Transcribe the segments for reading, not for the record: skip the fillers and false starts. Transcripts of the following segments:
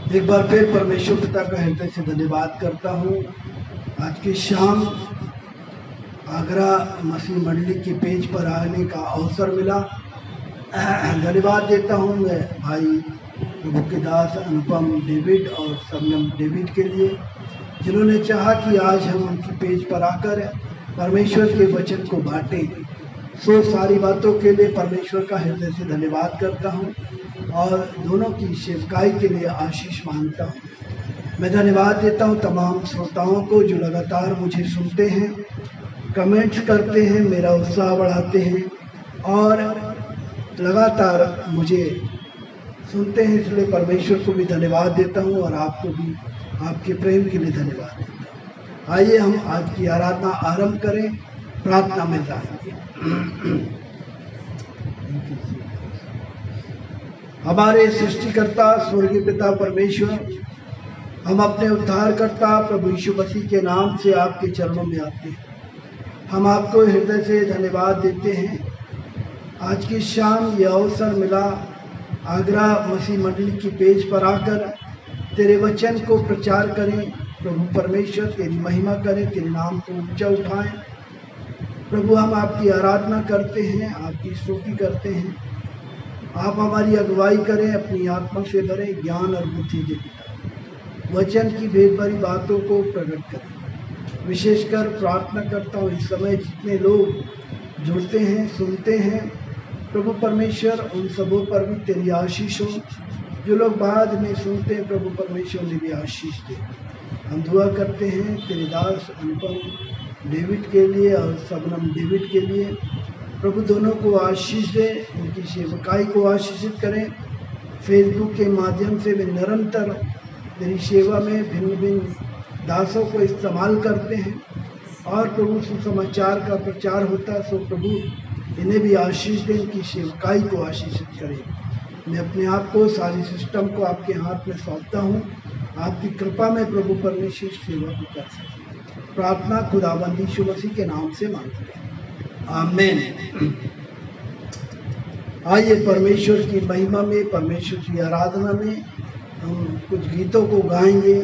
एक बार फिर परमेश्वर पिता का हृदय से धन्यवाद करता हूँ। आज की शाम आगरा मसीह मंडली के पेज पर आने का अवसर मिला। धन्यवाद देता हूँ मैं भाई प्रभु के दास अनुपम डेविड और सबनम डेविड के लिए, जिन्होंने चाहा कि आज हम उनकी पेज पर आकर परमेश्वर के वचन को बांटें। सो सारी बातों के लिए परमेश्वर का हृदय से धन्यवाद करता हूँ और दोनों की सेवकाई के लिए आशीष मांगता हूँ। मैं धन्यवाद देता हूँ तमाम श्रोताओं को जो लगातार मुझे सुनते हैं, कमेंट्स करते हैं, मेरा उत्साह बढ़ाते हैं और लगातार मुझे सुनते हैं। इसलिए परमेश्वर को भी धन्यवाद देता हूँ और आपको भी आपके प्रेम के लिए धन्यवाद देता हूँ। आइए हम आज की आराधना आरंभ करें, प्रार्थना में जाएंगे। हमारे सृष्टिकर्ता स्वर्गीय पिता परमेश्वर, हम अपने उद्धारकर्ता प्रभु यीशु मसीह के नाम से आपके चरणों में आते हैं। हम आपको हृदय से धन्यवाद देते हैं। आज की शाम यह अवसर मिला आगरा मसीह मंडली की पेज पर आकर तेरे वचन को प्रचार करें। प्रभु परमेश्वर तेरी महिमा करें, तेरे नाम को ऊंचा उठाएं। प्रभु हम आपकी आराधना करते हैं, आपकी स्तुति करते हैं। आप हमारी अगुवाई करें, अपनी आत्मा से भरें, ज्ञान और बुद्धि दें, वचन की भेद भरी बातों को प्रकट करें। विशेषकर प्रार्थना करता हूँ इस समय जितने लोग जुड़ते हैं, सुनते हैं, प्रभु परमेश्वर उन सबों पर भी तेरी आशीष हो। जो लोग बाद में सुनते हैं, प्रभु परमेश्वर ने भी आशीष दे। हम दुआ करते हैं तेरे दास अनुपम डेविड के लिए और सबनम डेविड के लिए। प्रभु दोनों को आशीष दे, उनकी सेवकाई को आशीषित करें। फेसबुक के माध्यम से वे निरंतर तेरी सेवा में भिन्न भिन्न दासों को इस्तेमाल करते हैं और प्रभु सुसमाचार का प्रचार होता है। सो प्रभु इन्हें भी आशीष दें, इनकी सेवकाई को आशीषित करें। मैं अपने आप को, सारी सिस्टम को आपके हाथ में सौंपता हूँ। आपकी कृपा में प्रभु परमेश्वर सेवा को कर सकें। प्रार्थना खुदावंद यीशु मसीह के नाम से मांगते हैं, आमीन। आइए परमेश्वर की महिमा में, परमेश्वर की आराधना में हम कुछ गीतों को गाएंगे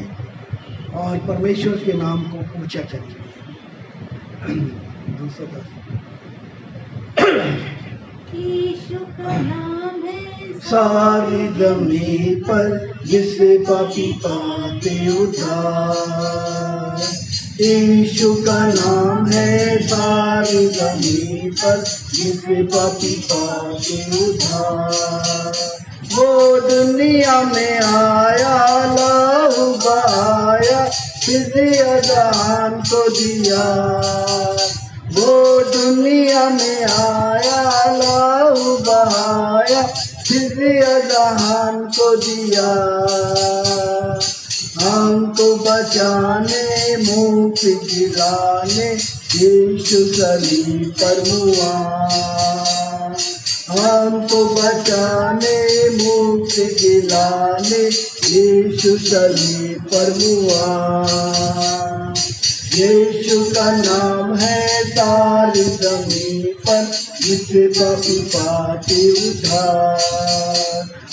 और परमेश्वर के नाम को ऊंचा करेंगे। दूसरा यीशु का नाम है सारी जमीन पर जिससे पापी पाते उद्धार। यीशु का नाम है सारी जमीन पर जिससे पापी पाते उद्धार। वो दुनिया में आया, लहू बहाया, फिर जान को दिया। वो दुनिया में आया, लहू बहाया, फिर जहान को दिया। हमको बचाने, मुक्ति दिलाने, यीशु सलीब पर हुआ। हमको बचाने, मुक्ति दिलाने, यीशु सलीब पर हुआ। यीशु का नाम है सारी जमीन पर जिससे पापी पाते उद्धार।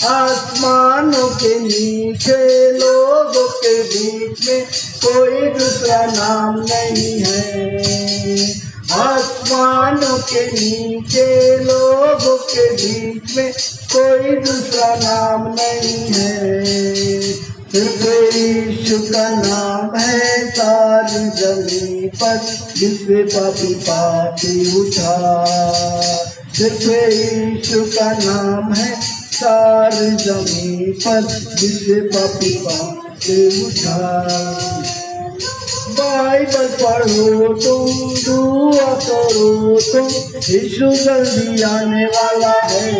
आसमानों के नीचे लोगों के बीच में कोई दूसरा नाम नहीं है। आसमानों के नीचे लोगों के बीच में कोई दूसरा नाम नहीं है। सिर्फ यीशु का नाम है सारी जमीन पर जिससे पापी पाते उद्धार। सिर्फ यीशु का नाम है सारी जमीन पर जिससे पापी पाते उद्धार। बाइबल पढ़ो तुम, दुआ करो तुम, यीशु जल्दी आने वाला है।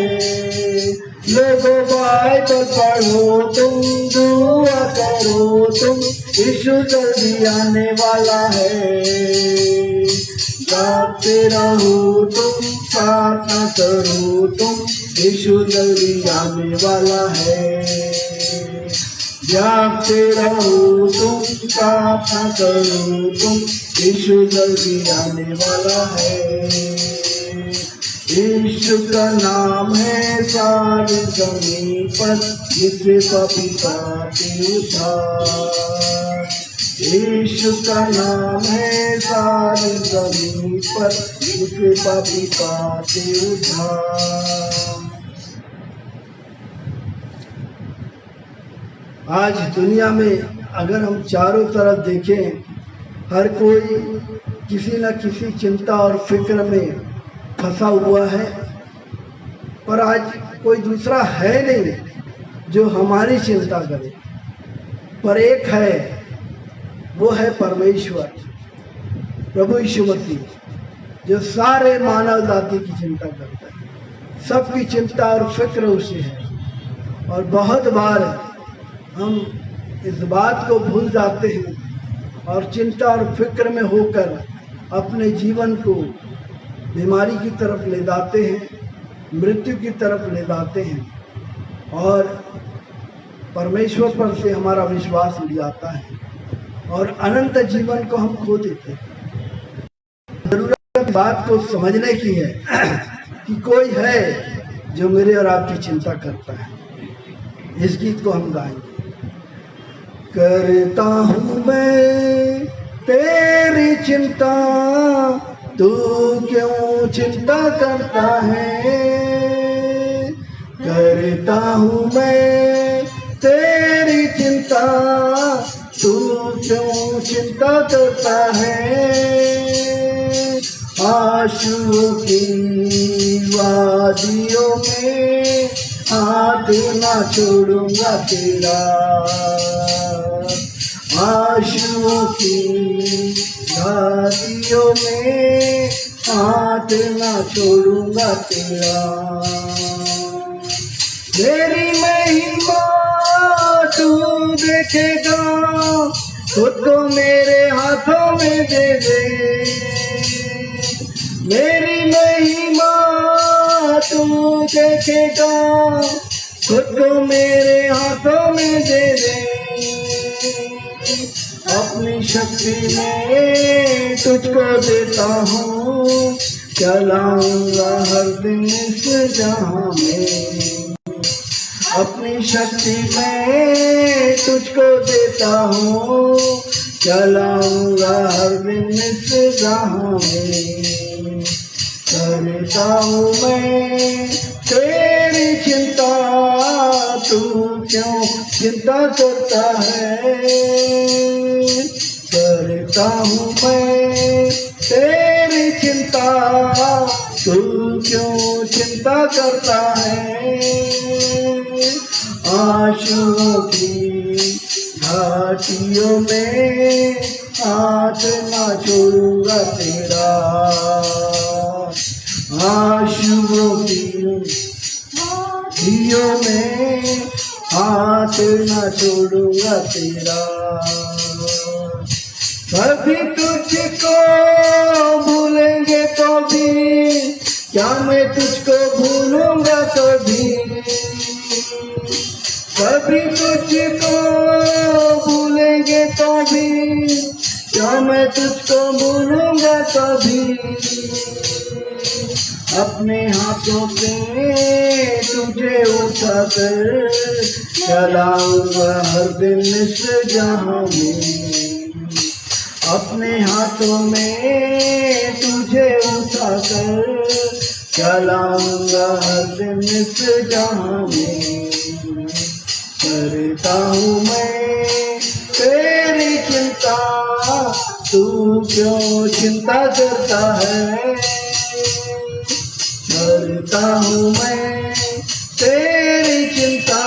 लोगों बाइबल पढ़ो तुम, दुआ करो तुम, यीशु जल्दी आने वाला है। जागते रहो तुम, प्रार्थना करो तुम, यीशु जल्दी आने वाला है। जागते रहो तुम, प्रार्थना करो तुम, यीशु जल्दी आने वाला है। यीशु का नाम है सारी जमीन पर, जिससे पापी पाते उद्धार। यीशु का नाम है सारी जमीन पर, जिससे पापी पाते उद्धार। आज दुनिया में अगर हम चारों तरफ देखें, हर कोई किसी न किसी चिंता और फिक्र में फंसा हुआ है, पर आज कोई दूसरा है नहीं जो हमारी चिंता करे, पर एक है, वो है परमेश्वर प्रभु यीशु मसीह, जो सारे मानव जाति की चिंता करता है। सबकी चिंता और फिक्र उसे है। और बहुत बार हम इस बात को भूल जाते हैं और चिंता और फिक्र में होकर अपने जीवन को बीमारी की तरफ ले जाते हैं, मृत्यु की तरफ ले जाते हैं और परमेश्वर पर से हमारा विश्वास उड़ जाता है और अनंत जीवन को हम खो देते हैं। जरूरत बात को समझने की है कि कोई है जो मेरे और आपकी चिंता करता है। इस गीत को हम गाएंगे। करता हूँ मैं तेरी चिंता, तू क्यों चिंता करता है। करता हूँ मैं तेरी चिंता, तू क्यों चिंता करता है। आंसुओं की वादियों में हाथ ना छोड़ूंगा तेरा। आंसुओं की वादियों में हाथ ना छोड़ूंगा तेरा। मेरी महिमा तू देखेगा, खुद को मेरे हाथों में दे दे। मेरी महिमा तू देखेगा, खुद को मेरे हाथों में दे दे। अपनी शक्ति में तुझको देता हूँ, चलाऊंगा हर दिन इस जहां में। अपनी शक्ति में तुझको देता हूँ, चलाऊंगा हर दिन इस जहां में। करता हूँ मैं तेरी चिंता, तू क्यों चिंता करता है। करता हूँ मैं तेरी चिंता, तू क्यों चिंता करता है। आंसुओं की घाटियों में हाथ ना छोड़ूंगा तेरा। आंसुओं की घाटियों में हाथ ना छोड़ूंगा तेरा। कभी तुझको भूलेंगे तो भी, क्या मैं तुझको भूलूंगा कभी। कभी तुझको भूलेंगे तो भी, क्या मैं तुझको भूलूंगा कभी। अपने हाथों से तुझे उठाकर चलाऊंगा हर दिन इस जहां में। अपने हाथों में तुझे उठाकर चलाऊंगा हर दिन इस जहां में। करता हूँ मैं तेरी चिंता, तू क्यों चिंता करता है। करता हूँ मैं तेरी चिंता,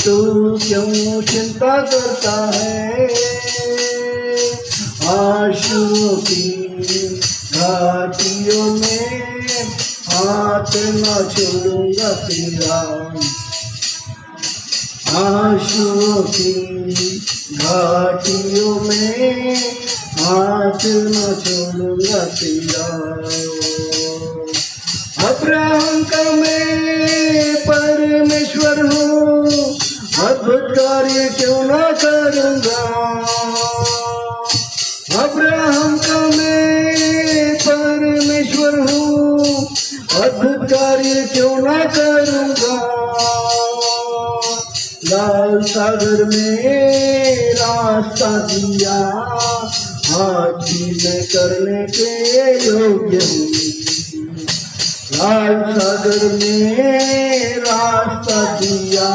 तू क्यों चिंता करता है। आंसुओं की घाटियों में हाथ न छोड़ूंगा तेरा। आंसुओं की घाटियों में हाथ न छोड़ूंगा तेरा। अब्राहम का मैं परमेश्वर हूँ, अद्भुत कार्य क्यों ना करूँगा। अब्राहम का मैं परमेश्वर हूँ, करूँगा। लाल सागर में रास्ता दिया, आज भी मैं करने के योग्य हूँ। लाल सागर में रास्ता दिया,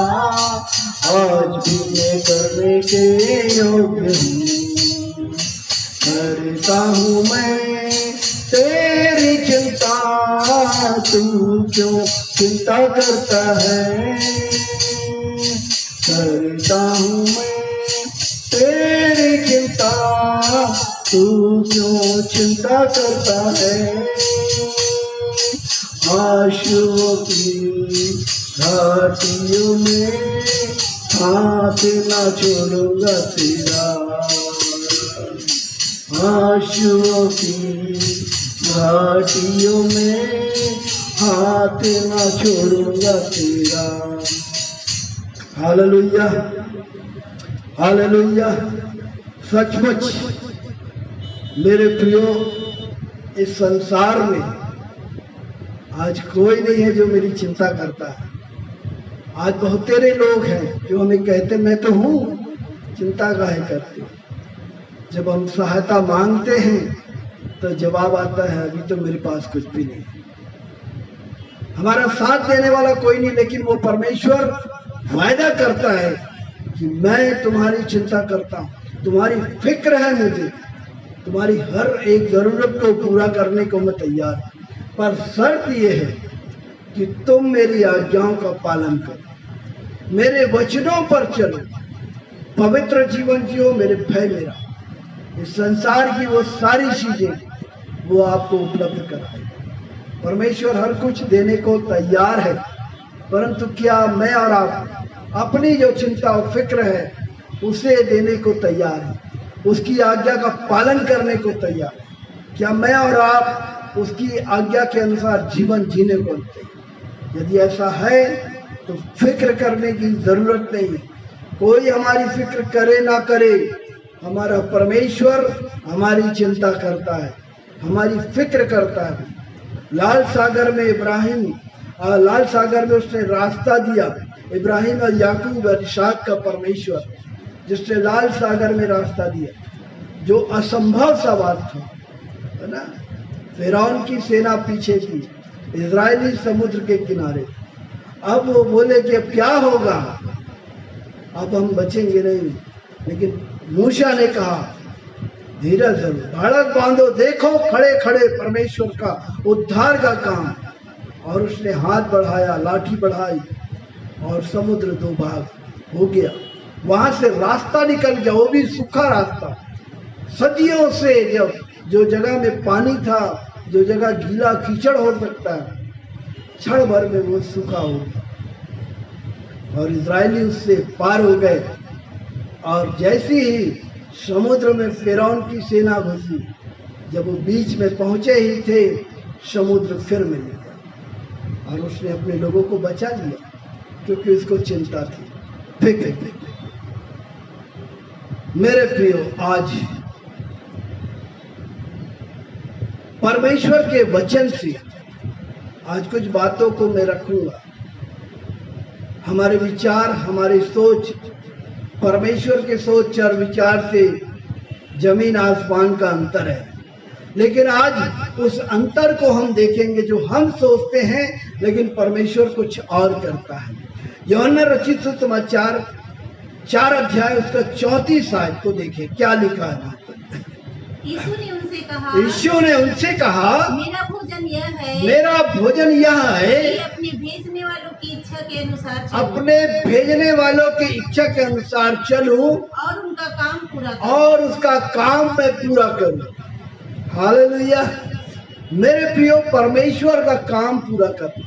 आज भी मैं करने के योग्य हूँ। करता हूँ मैं तेरी चिंता, तू क्यों चिंता करता है। करता हूँ मैं तेरी चिंता, तू क्यों चिंता करता है। आंसुओं की घाटियों में हाथ ना छोड़ूंगा तेरा। आंसुओं की घाटियों में हाथ ना छोड़ूंगा तेरा। Hallelujah, hallelujah. सचमुच मेरे प्रियो, इस संसार में आज कोई नहीं है जो मेरी चिंता करता है। आज बहुत तेरे लोग हैं जो हमें कहते मैं तो हूँ, चिंता काहे करते। जब हम सहायता मांगते हैं तो जवाब आता है अभी तो मेरे पास कुछ भी नहीं। हमारा साथ देने वाला कोई नहीं, लेकिन वो परमेश्वर वायदा करता है कि मैं तुम्हारी चिंता करता हूँ, तुम्हारी फिक्र है मुझे, तुम्हारी हर एक जरूरत को पूरा करने को मैं तैयार हूँ। पर शर्त ये है कि तुम मेरी आज्ञाओं का पालन करो, मेरे वचनों पर चलो, पवित्र जीवन जियो, मेरे भय मेरा। इस संसार की वो सारी चीजें वो आपको उपलब्ध कराएगा। परमेश्वर हर कुछ देने को तैयार है, परंतु क्या मैं और आप अपनी जो चिंता और फिक्र है उसे देने को तैयार है, उसकी आज्ञा का पालन करने को तैयार है। क्या मैं और आप उसकी आज्ञा के अनुसार जीवन जीने को तैयार? यदि ऐसा है तो फिक्र करने की जरूरत नहीं है। कोई हमारी फिक्र करे ना करे, हमारा परमेश्वर हमारी चिंता करता है, हमारी फिक्र करता है। लाल सागर में लाल सागर में उसने रास्ता दिया। इब्राहिम और याकूब और इसहाक का परमेश्वर जिसने लाल सागर में रास्ता दिया, जो असंभव सा बात था, है ना। फिरौन की सेना पीछे थी, इजरायली समुद्र के किनारे। अब वो बोले कि अब क्या होगा, अब हम बचेंगे नहीं। लेकिन मूसा ने कहा धीरज धरो, धड़क बांधो, देखो खड़े खड़े परमेश्वर का उद्धार का काम। और उसने हाथ बढ़ाया, लाठी बढ़ाई और समुद्र दो भाग हो गया। वहां से रास्ता निकल गया, वो भी सूखा रास्ता। सदियों से जो जगह में पानी था, जो जगह गीला कीचड़ हो सकता है, क्षण भर में वो सूखा हो गया और इजरायली उससे पार हो गए। और जैसे ही समुद्र में फिरौन की सेना घुसी, जब वो बीच में पहुंचे ही थे, समुद्र फिर मिल गया और उसने अपने लोगों को बचा लिया, क्योंकि उसको चिंता थी, फिक्र थी। मेरे प्रियो, आज परमेश्वर के वचन से आज कुछ बातों को मैं रखूंगा। हमारे विचार, हमारी सोच परमेश्वर के सोच और विचार से जमीन आसमान का अंतर है। लेकिन आज उस अंतर को हम देखेंगे, जो हम सोचते हैं लेकिन परमेश्वर कुछ और करता है। यूहन्ना रचित सुसमाचार 4 अध्याय उसका 34 आयत को देखें, क्या लिखा है। यीशु ने उनसे कहा, मेरा भोजन यह है कि अपने भेजने वालों की इच्छा के अनुसार चलूं, अपने भेजने वालों की इच्छा के अनुसार चलूं और उनका काम पूरा करूं, और उसका काम मैं पूरा करूं। हालेलुया। मेरे प्रियो, परमेश्वर का काम पूरा करना।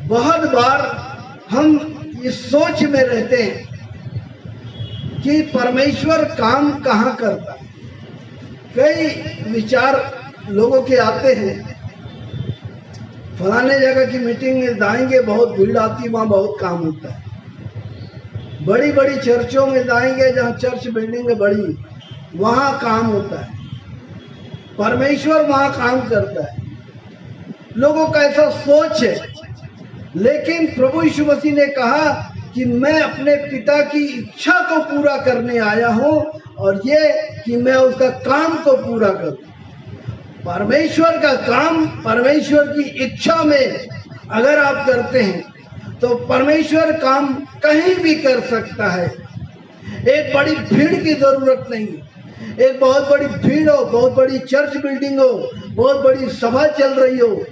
बहुत बार हम इस सोच में रहते हैं कि परमेश्वर काम कहाँ करता है। कई विचार लोगों के आते हैं, फलाने जगह की मीटिंग में जाएंगे, बहुत भीड़ आती, वहां बहुत काम होता है। बड़ी बड़ी चर्चों में जाएंगे, जहाँ चर्च बिल्डिंग है बड़ी, वहां काम होता है, परमेश्वर वहां काम करता है। लोगों का ऐसा सोच है लेकिन प्रभु यीशु मसीह ने कहा कि मैं अपने पिता की इच्छा को पूरा करने आया हूँ, और ये कि मैं उसका काम को पूरा करूँ। परमेश्वर का काम, परमेश्वर की इच्छा में अगर आप करते हैं तो परमेश्वर काम कहीं भी कर सकता है। एक बड़ी भीड़ की जरूरत नहीं, एक बहुत बड़ी भीड़ हो, बहुत बड़ी चर्च बिल्डिंग हो, बहुत बड़ी सभा चल रही हो,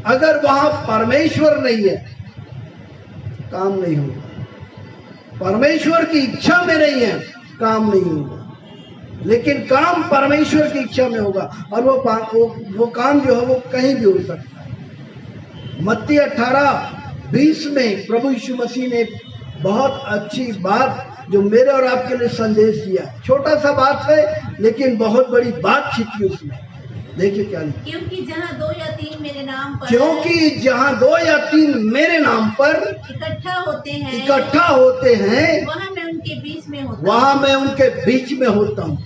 अगर वहां परमेश्वर नहीं है काम नहीं होगा। परमेश्वर की इच्छा में नहीं है काम नहीं होगा, लेकिन काम परमेश्वर की इच्छा में होगा, और वो काम जो है वो कहीं भी हो सकता है। मत्ती 18:20 में प्रभु यीशु मसीह ने बहुत अच्छी बात जो मेरे और आपके लिए संदेश दिया। छोटा सा बात है लेकिन बहुत बड़ी बात छिपी उसमें। देखिए क्या लिखा, क्योंकि जहाँ 2 या 3 मेरे नाम पर, क्योंकि जहाँ 2 या 3 मेरे नाम पर इकट्ठा होते हैं वहाँ मैं उनके बीच में होता हूँ। वहाँ मैं उनके बीच में होता हूँ।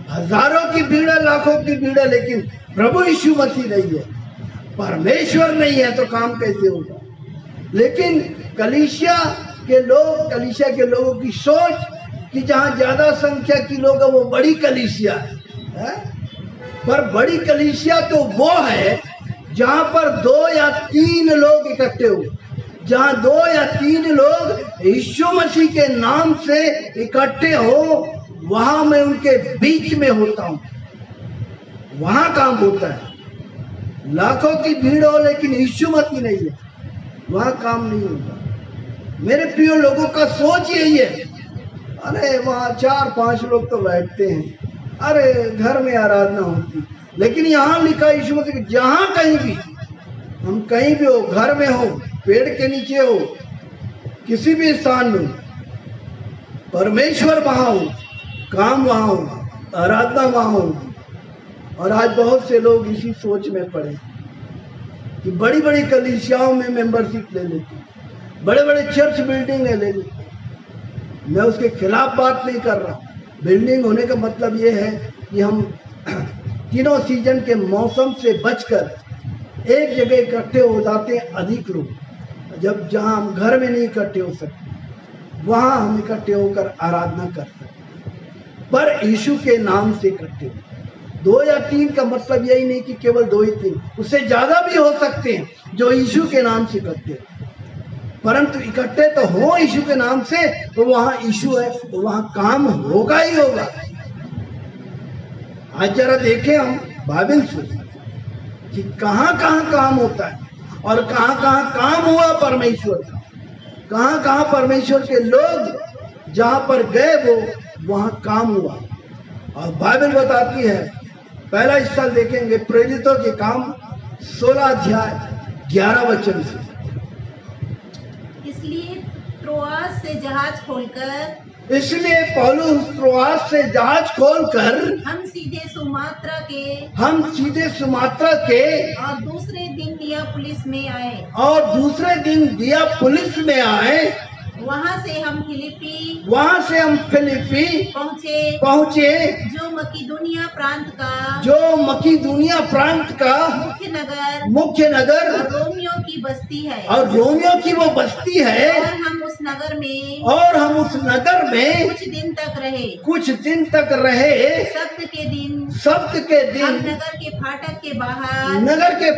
हजारों की भीड़ है, लाखों की भीड़ है, लेकिन प्रभु यीशु मसीह नहीं है, परमेश्वर नहीं है, तो काम कैसे होगा। लेकिन कलीसिया के लोगों की सोच कि जहाँ ज्यादा संख्या की लोग है वो बड़ी कलीसिया है, पर बड़ी कलीसिया तो वो है जहाँ पर 2 या 3 लोग इकट्ठे हो। जहाँ 2 या 3 लोग यीशु मसीह के नाम से इकट्ठे हो, वहां मैं उनके बीच में होता हूँ, वहां काम होता है। लाखों की भीड़ हो लेकिन यीशु मसीह नहीं है, वहां काम नहीं होगा। मेरे प्रिय लोगों का सोच यही है, अरे वहाँ 4-5 लोग तो बैठते हैं, अरे घर में आराधना होती, लेकिन यहाँ लिखा यीशु मसीह जहाँ कहीं भी, हम कहीं भी हो, घर में हो, पेड़ के नीचे हो, किसी भी स्थान में, परमेश्वर वहाँ हो, काम वहाँ हो, आराधना वहाँ हो। और आज बहुत से लोग इसी सोच में पड़े कि बड़ी बड़ी कलीसियाओं में मेंबरशिप ले लेते, बड़े बड़े चर्च बिल्डिंग ले लेते। मैं उसके खिलाफ बात नहीं कर रहा। बिल्डिंग होने का मतलब ये है कि हम तीनों सीजन के मौसम से बचकर एक जगह इकट्ठे हो जाते हैं अधिक लोग। जहाँ हम घर में नहीं इकट्ठे हो सकते, वहाँ हम इकट्ठे होकर आराधना कर सकते, पर यीशु के नाम से इकट्ठे हो। 2 या 3 का मतलब यही नहीं कि केवल 2 ही 3, उससे ज्यादा भी हो सकते हैं जो यीशु के नाम से इकट्ठे हो, परंतु इकट्ठे तो हो यीशु के नाम से, तो वहां यीशु है तो वहां काम होगा ही होगा। आज जरा देखें हम बाइबल से कि कहाँ कहाँ काम होता है और कहाँ कहाँ काम हुआ परमेश्वर का, कहाँ कहाँ परमेश्वर के लोग जहाँ पर गए वो वहां काम हुआ। और बाइबल बताती है, पहला हिस्सा देखेंगे प्रेरितों के काम 16 अध्याय 11 वचन से। इसलिए पौलुस त्रोआस से जहाज खोलकर हम सीधे सुमात्रा के और दूसरे दिन दिया पुलिस में आए। वहाँ से हम फिलिपी पहुँचे जो मकीदुनिया प्रांत का मुख्य नगर और रोमियो की बस्ती है, और रोमियो की वो बस्ती है। और हम उस नगर में कुछ दिन तक रहे। सब्त के दिन हम नगर के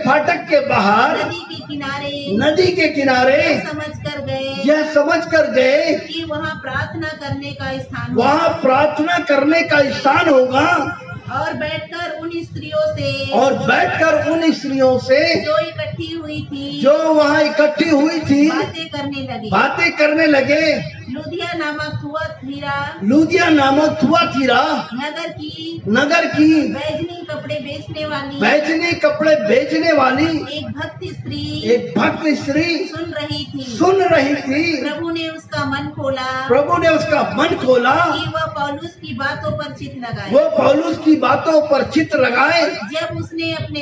फाटक के बाहर नदी के किनारे यह समझ कर गए कि वहाँ प्रार्थना करने का स्थान होगा, और बैठकर उन स्त्रियों से जो वहाँ इकट्ठी हुई थी बातें करने लगे। लुदिया नामक थुआतीरा नगर की बैजनी कपड़े बेचने वाली एक भक्त स्त्री सुन रही थी। प्रभु ने उसका मन खोला कि वह पौलुस की बातों पर चित्त लगाए। जब उसने अपने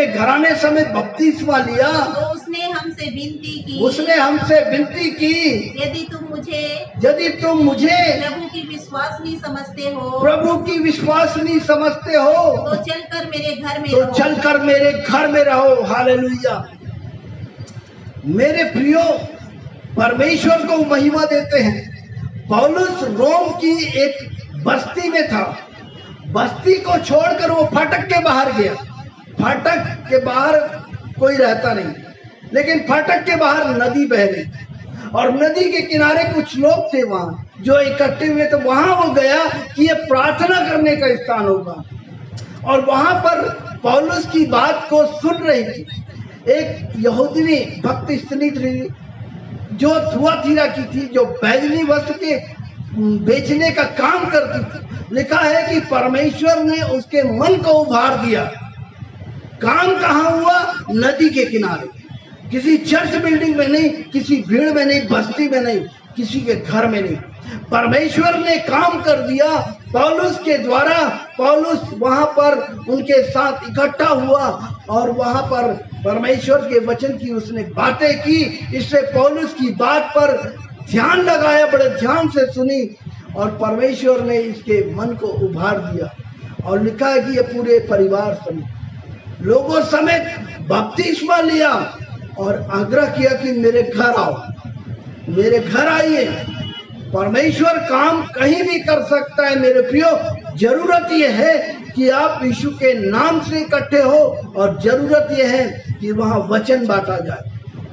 घराने समेत बपतिस्मा लिया, तो उसने हमसे विनती की यदि तुम मुझे प्रभु की विश्वास नहीं समझते हो तो चलकर मेरे घर में रहो। हालेलुया। मेरे प्रियो, परमेश्वर को महिमा देते हैं। पौलुस रोम की एक बस्ती में था। बस्ती को छोड़कर वो फाटक के बाहर गया। फाटक के बाहर कोई रहता नहीं, लेकिन फाटक के बाहर नदी बह रही और नदी के किनारे कुछ लोग थे वहां जो इकट्ठे हुए। तो वहां वो गया कि ये प्रार्थना करने का स्थान होगा, और वहां पर पौलुस की बात को सुन रही थी एक यहूदी भक्त स्त्री थी जो थुआतीरा की थी, जो बैजनी वस्त्र के बेचने का काम करती थी। लिखा है कि परमेश्वर ने उसके मन को उभार दिया। काम कहाँ हुआ? नदी के किनारे, किसी चर्च बिल्डिंग में नहीं, किसी भीड़ में नहीं, बस्ती में नहीं, किसी के घर में नहीं। परमेश्वर ने काम कर दिया पौलुस के द्वारा। पौलुस वहां पर उनके साथ इकट्ठा हुआ और वहां पर परमेश्वर के वचन की उसने बातें की। इससे पौलुस की बात पर ध्यान लगाया, बड़े ध्यान से सुनी, और परमेश्वर ने इसके मन को उभार दिया। और लिखा है कि ये पूरे परिवार समेत, लोगों समेत बपतिस्मा लिया और आग्रह किया कि मेरे घर आओ, मेरे घर आइए। परमेश्वर काम कहीं भी कर सकता है मेरे प्रियो। जरूरत यह है कि आप यीशु के नाम से इकट्ठे हो, और जरूरत यह है कि वहाँ वचन बांटा जाए,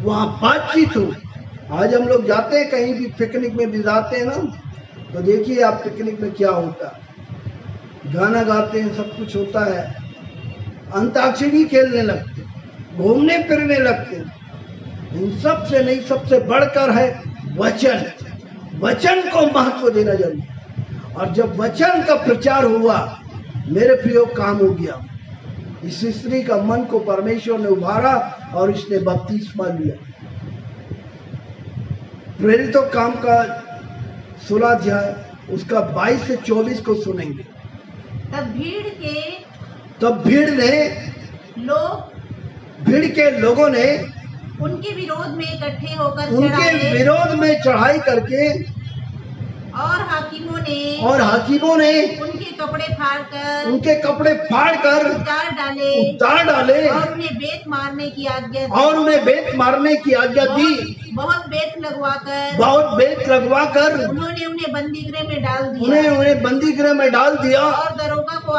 वहाँ बातचीत हो। आज हम लोग जाते हैं कहीं भी, पिकनिक में भी जाते हैं ना, तो देखिए आप पिकनिक में क्या होता है। गाना गाते हैं, सब कुछ होता है, अंताक्षरी खेलने लगते, घूमने फिरने लगते। इन सब से नहीं, सबसे बढ़कर है वचन। वचन को महत्व देना जरूरी। और जब वचन का प्रचार हुआ मेरे प्रियो, काम हो गया। इस स्त्री का मन को परमेश्वर ने उभारा और इसने बपतिस्मा लिया। प्रेरितों काम का 16 अध्याय उसका 22 से 24 को सुनेंगे। तब भीड़ के लोगों ने उनके विरोध में इकट्ठे विरोध में चढ़ाई करके और हाकिमों ने उनके कपड़े फाड़कर उतार डाले और उन्हें बेत मारने की आज्ञा दी। बहुत बेत लगवाकर उन्होंने उन्हें बंदीगृह में डाल दिया और दरोगा को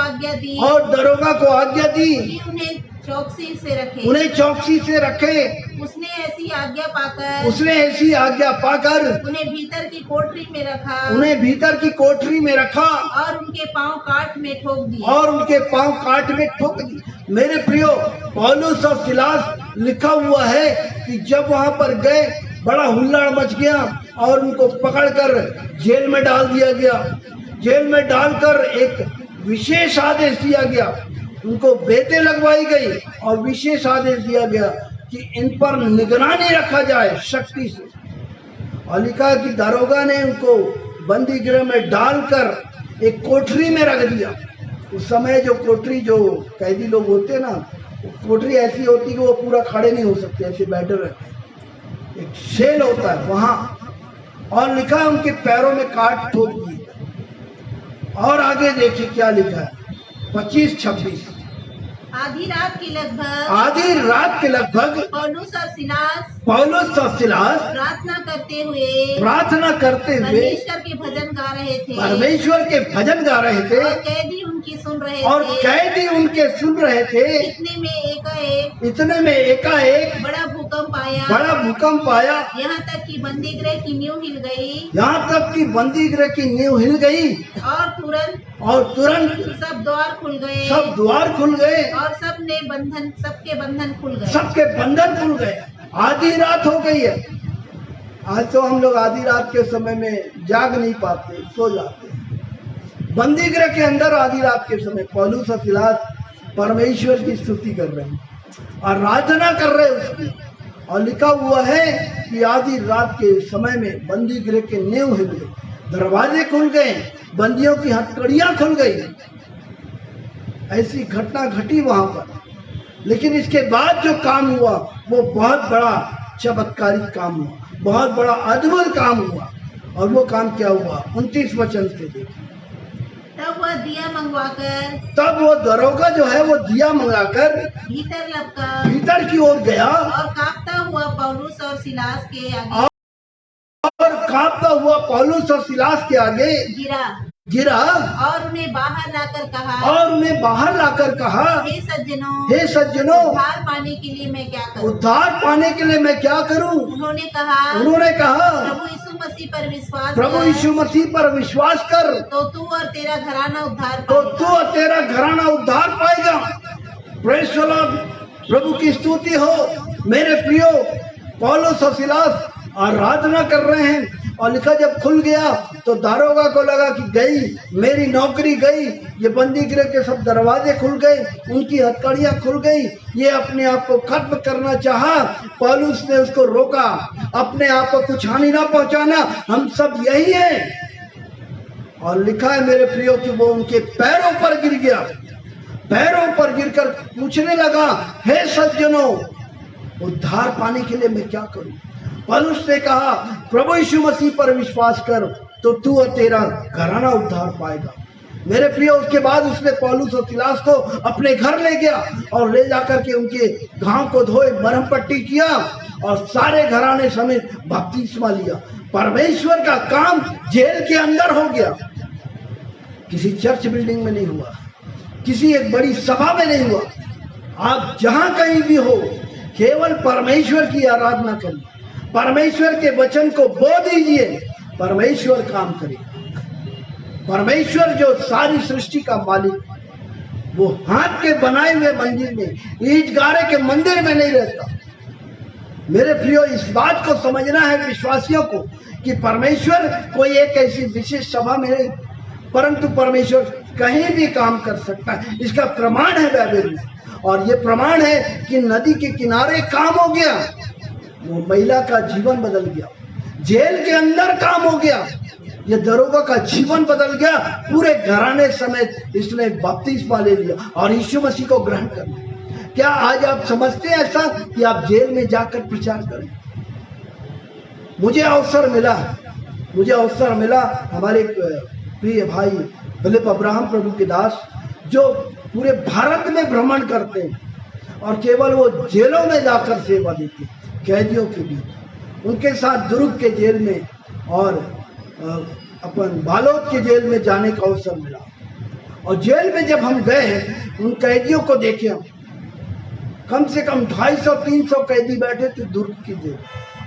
आज्ञा दी कि उन्हें चौकसी से रखे। उसने ऐसी आज्ञा पाकर उन्हें भीतर की कोठरी में रखा और उनके पांव काट में ठोक दी। मेरे प्रियो, पौलुस और सिलास लिखा हुआ है कि जब वहां पर गए बड़ा हुल्लड़ मच गया और उनको पकड़कर जेल में डाल दिया गया। जेल में डालकर एक विशेष आदेश दिया गया, उनको बेतें लगवाई गई और विशेष आदेश दिया गया कि इन पर निगरानी रखा जाए शक्ति से। और लिखा कि दरोगा ने उनको बंदी गृह में डालकर एक कोठरी में रख दिया। उस समय जो कोठरी, जो कैदी लोग होते ना, कोठरी ऐसी होती कि वो पूरा खड़े नहीं हो सकते, ऐसे बैठे रहते, एक सेल होता है वहां। और लिखा है उनके पैरों में काट ठोक दिए। और आगे देखिए क्या लिखा है, 25-26। आधी रात के लगभग पौलुस और सिलास प्रार्थना करते हुए परमेश्वर के भजन गा रहे थे और कैदी उनके सुन रहे थे। इतने में एकाएक बड़ा भूकंप आया। यहाँ तक कि बंदीगृह की नींव हिल गई और तुरंत सब द्वार खुल गए और सबके बंधन खुल गए। आधी रात हो गई है। आज तो हम लोग आधी रात के समय में जाग नहीं पाते, सो जाते। बंदीगृह के अंदर आधी रात के समय पौलुस और सिलास परमेश्वर की स्तुति कर रहे हैं और आराधना कर रहे हैं उसकी। और लिखा हुआ है कि आधी रात के समय में बंदीगृह के नींव हिल गए, दरवाजे खुल गए, बंदियों की हथकड़ियां खुल गई। ऐसी घटना घटी वहां पर। लेकिन इसके बाद जो काम हुआ वो बहुत बड़ा चमत्कारिक काम हुआ, बहुत बड़ा अद्भुत काम हुआ। और वो काम क्या हुआ? 29 वचन से देखिए। तब वह दिया मंगवाकर तब वो दरोगा जो है वो दिया मंगाकर भीतर लपका भीतर की ओर गया और कांपता हुआ पौलुस और सिलास के आगे और कांपता हुआ पौलुस और सिलास के आगे गिरा और उन्हें बाहर लाकर कहा, हे सज्जनों, उद्धार पाने के लिए मैं क्या करूं? उद्धार पाने के लिए मैं क्या करूं? उन्होंने कहा प्रभु यीशु मसीह पर विश्वास कर, तो तू और तेरा घराना उद्धार पाएगा। प्रेज़ द लॉर्ड, प्रभु की स्तुति हो। मेरे प्रियो, पौलुस और सिलास आराधना कर रहे हैं और लिखा जब खुल गया तो दारोगा को लगा कि गई मेरी नौकरी गई, ये बंदी गृह के सब दरवाजे खुल गए, उनकी हथकड़ियां खुल गई। ये अपने आप को खत्म करना चाहा, पौलुस ने उसको रोका, अपने आप को कुछ हानि ना पहुंचाना, हम सब यही हैं। और लिखा है मेरे प्रियो कि वो उनके पैरों पर गिर गया, पैरों पर गिरकर पूछने लगा, हे सज्जनों, उद्धार पाने के लिए मैं क्या करूं? पौलुस ने कहा प्रभु यीशु मसीह पर विश्वास कर, तो तू और तेरा घराना उद्धार पाएगा। मेरे प्रिय, उसके बाद उसने पौलुस और सिलास को अपने घर ले गया और ले जाकर के उनके घाव को धोए, मरहम पट्टी किया और सारे घराने समेत बपतिस्मा लिया। परमेश्वर का काम जेल के अंदर हो गया, किसी चर्च बिल्डिंग में नहीं हुआ, किसी एक बड़ी सभा में नहीं हुआ। आप जहां कहीं भी हो, केवल परमेश्वर की आराधना करिए, परमेश्वर के वचन को बो दीजिए, परमेश्वर काम करेगा। परमेश्वर जो सारी सृष्टि का मालिक, वो हाथ के बनाए हुए मंदिर में, ईंट गारे के मंदिर में नहीं रहता। मेरे प्रियो, इस बात को समझना है विश्वासियों को कि परमेश्वर कोई एक ऐसी विशेष सभा में नहीं, परंतु परमेश्वर कहीं भी काम कर सकता है। इसका प्रमाण है बाइबल में, और ये प्रमाण है कि नदी के किनारे काम हो गया, वो महिला का जीवन बदल गया, जेल के अंदर काम हो गया, ये दरोगा का जीवन बदल गया, पूरे घराने समेत इसने बपतिस्मा ले लिया और यीशु मसीह को ग्रहण कर लिया। क्या आज आप समझते हैं ऐसा कि आप जेल में जाकर प्रचार करें? मुझे अवसर मिला, हमारे प्रिय भाई फिलिप अब्राहम प्रभु के दास, जो पूरे भारत में भ्रमण करते हैं और केवल वो जेलों में जाकर सेवा देते हैं, कैदियों के बीच। उनके साथ दुर्ग के जेल में और अपन बालोद के जेल में जाने का अवसर मिला। और जेल में जब हम गए, उन कैदियों को देखे, हम कम से कम 250-300 कैदी बैठे थे दुर्ग की जेल।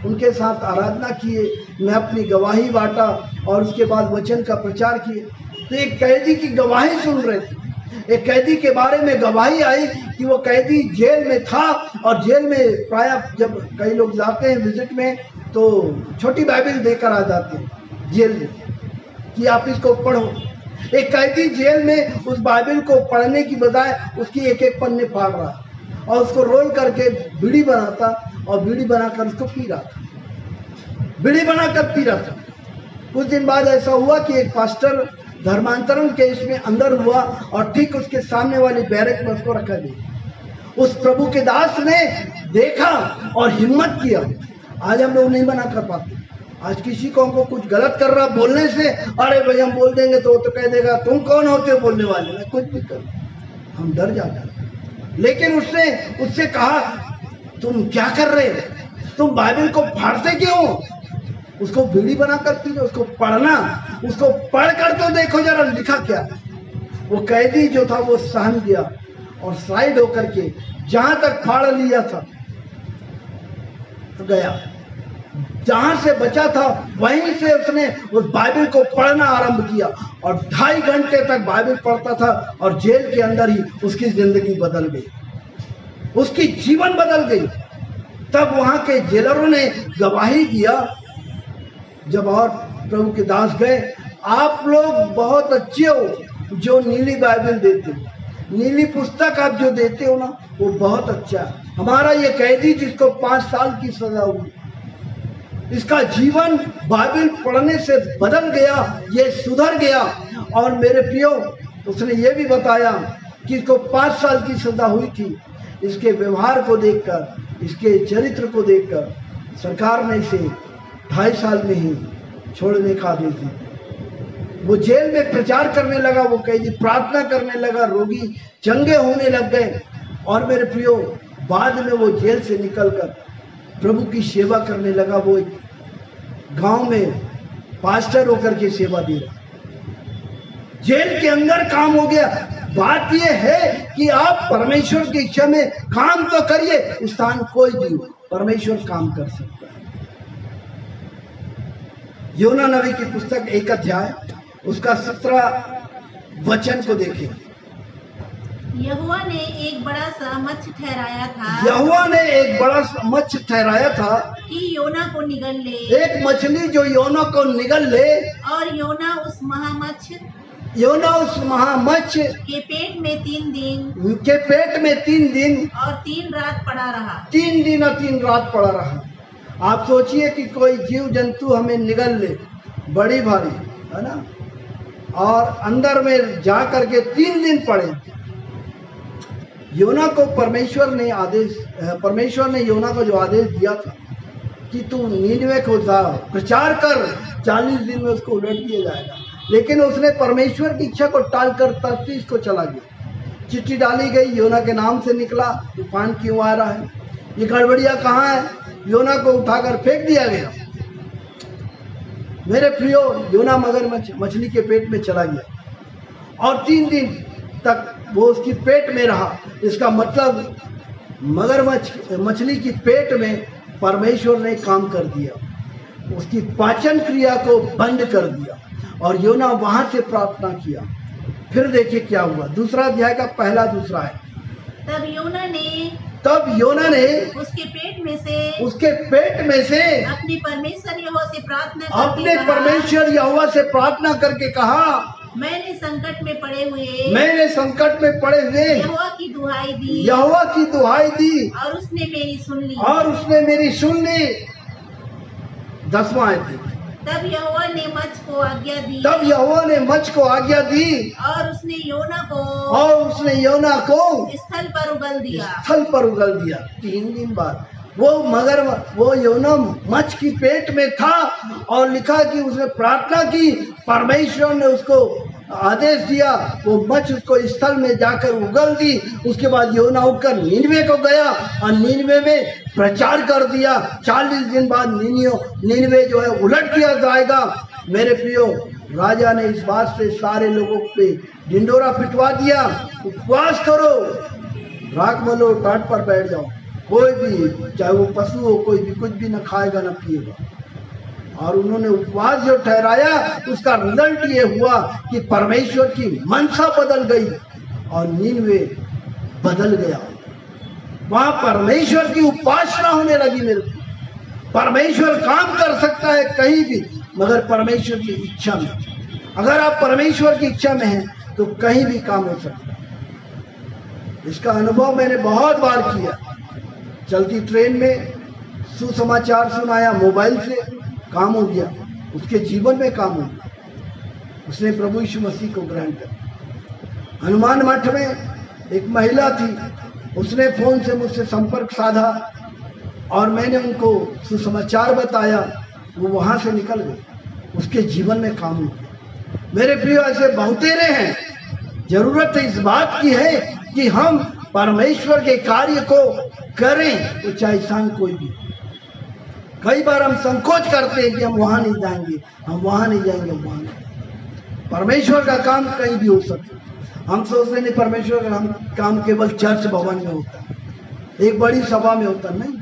उनके साथ आराधना किए, मैं अपनी गवाही बांटा और उसके बाद वचन का प्रचार किए। तो एक कैदी की गवाही सुन रहे थे। एक कैदी के बारे में गवाही आई कि वो कैदी जेल में था और जेल में प्रायः जब कई लोग जाते हैं विजिट में तो छोटी बाइबल देकर आ जाते हैं जेल में कि आप इसको पढ़ो। एक कैदी जेल में उस बाइबल को पढ़ने की बजाय उसकी एक एक पन्ने फाड़ रहा और उसको रोल करके बीड़ी बनाता और बीड़ी बनाकर उसको पी रहा था। कुछ दिन बाद ऐसा हुआ कि एक पास्टर धर्मांतरण के इसमें अंदर हुआ और ठीक उसके सामने वाली बैरक में उसको रखा गया। उस प्रभु के दास ने देखा और हिम्मत किया। आज हम लोग नहीं मना कर पाते। आज किसी को हमको कुछ गलत कर रहा बोलने से, अरे भाई हम बोल देंगे तो वो तो कह देगा तुम कौन होते हो बोलने वाले, मैं कुछ भी कर, हम डर जाते हैं। लेकिन उससे कहा तुम क्या कर रहे हो, तुम बाइबल को फाड़ते क्यों हो? उसको बीड़ी बनाकर पीजिए, उसको पढ़ना, उसको पढ़कर तो देखो जरा लिखा क्या। वो कैदी जो था वो सहम गया और साइड होकर के जहां तक फाड़ लिया था तो गया, जहां से बचा था वहीं से उसने उस बाइबल को पढ़ना आरंभ किया और 2.5 घंटे तक बाइबल पढ़ता था और जेल के अंदर ही उसकी जिंदगी बदल गई, उसकी जीवन बदल गई। तब वहां के जेलरों ने गवाही दिया जब और प्रभु के दास गए, आप लोग बहुत अच्छे हो जो नीली बाइबल देते हो, नीली पुस्तक आप जो देते हो ना वो बहुत अच्छा है। हमारा ये कैदी जिसको 5 साल की सजा हुई, इसका जीवन बाइबल पढ़ने से बदल गया, ये सुधर गया। और मेरे प्रियो, उसने ये भी बताया कि इसको 5 साल की सजा हुई थी, इसके व्यवहार को देखकर, इसके चरित्र को देखकर सरकार ने इसे 2.5 साल में ही छोड़ने का आदेश दिया। वो जेल में प्रचार करने लगा, वो कैदी प्रार्थना करने लगा, रोगी चंगे होने लग गए। और मेरे प्रियो, बाद में वो जेल से निकलकर प्रभु की सेवा करने लगा। वो एक गांव में पास्टर होकर के सेवा दे रहा। जेल के अंदर काम हो गया। बात यह है कि आप परमेश्वर की इच्छा में काम तो करिए, स्थान कोई भी हो, परमेश्वर काम कर सकता है। योना नबी की पुस्तक 1 अध्याय उसका 17 वचन को देखें। यहोवा ने एक बड़ा सा मत्स्य ठहराया था, यहोवा ने एक बड़ा सा मत्स्य ठहराया था कि योना को निगल ले, एक मछली जो योना को निगल ले। और योना उस महामत्स्य के पेट में 3 दिन और 3 रात पड़ा रहा। 3 दिन और 3 रात पड़ा रहा। आप सोचिए कि कोई जीव जंतु हमें निगल ले, बड़ी भारी है ना, और अंदर में जा करके 3 दिन पड़े। योना को परमेश्वर ने योना को जो आदेश दिया था कि तू नीनवे को जा प्रचार कर, 40 दिन में उसको उलट दिया जाएगा, लेकिन उसने परमेश्वर की इच्छा को टालकर तर्शीश को चला गया। चिट्ठी डाली गई, योना के नाम से निकला, तूफान क्यों आ रहा है, ये गड़बड़िया कहाँ है। योना को उठाकर फेंक दिया गया। मेरे प्रियो, योना मगरमच्छ मछली के पेट में चला गया और 3 दिन तक वो उसकी पेट में रहा। इसका मतलब मगरमच्छ मछली की पेट में परमेश्वर ने काम कर दिया, उसकी पाचन क्रिया को बंद कर दिया और योना वहां से प्रार्थना किया। फिर देखिए क्या हुआ, 2 अध्याय का 1-2 है। तब योना ने उसके पेट में से अपने परमेश्वर यहोवा से प्रार्थना करके कहा, मैंने संकट में पड़े हुए यहोवा की दुहाई दी और उसने मेरी सुन ली। 10वां आयत। तब यहोवा ने मच्छ को आज्ञा दी और उसने योना को स्थल पर उगल दिया। 3 दिन बाद वो योना मच्छ की पेट में था और लिखा कि उसने प्रार्थना की, परमेश्वर ने उसको आदेश दिया, वो मच्छ उसको स्थल में जाकर उगल दी। उसके बाद योना उठकर नीनवे को गया और नीनवे में प्रचार कर दिया। 40 दिन बाद नीनवे जो है उलट दिया जाएगा। मेरे प्रियो, राजा ने इस बात से सारे लोगों पे ढिंडोरा पिटवा दिया, उपवास करो, राख मलो, टाट पर बैठ जाओ, कोई भी, चाहे वो पशु हो, कोई भी कुछ भी न खाएगा न पिएगा। और उन्होंने उपवास जो ठहराया, उसका रिजल्ट ये हुआ कि परमेश्वर की मनसा बदल गई और नीनवे बदल गया। वहां परमेश्वर की उपासना होने लगी। मेरे परमेश्वर काम कर सकता है कहीं भी, मगर परमेश्वर की इच्छा में। अगर आप परमेश्वर की इच्छा में हैं तो कहीं भी काम हो सकता है। इसका अनुभव मैंने बहुत बार किया। चलती ट्रेन में सुसमाचार सुनाया, मोबाइल से काम हो गया, उसके जीवन में काम हो गया, उसने प्रभु यीशु मसीह को ग्रहण किया। हनुमान मठ में एक महिला थी, उसने फोन से मुझसे संपर्क साधा और मैंने उनको सुसमाचार बताया, वो वहां से निकल गए, उसके जीवन में काम हो गया। मेरे प्रिय, ऐसे बहुतेरे हैं। जरूरत इस बात की है कि हम परमेश्वर के कार्य को करें, तो चाहे इंसान कोई भी। कई बार हम संकोच करते हैं कि हम वहां नहीं जाएंगे, हम वहां नहीं जाएंगे, वहां नहीं। परमेश्वर का काम कहीं भी हो सकता है। हम सोचते नहीं परमेश्वर का काम केवल चर्च भवन में होता है, एक बड़ी सभा में होता नहीं।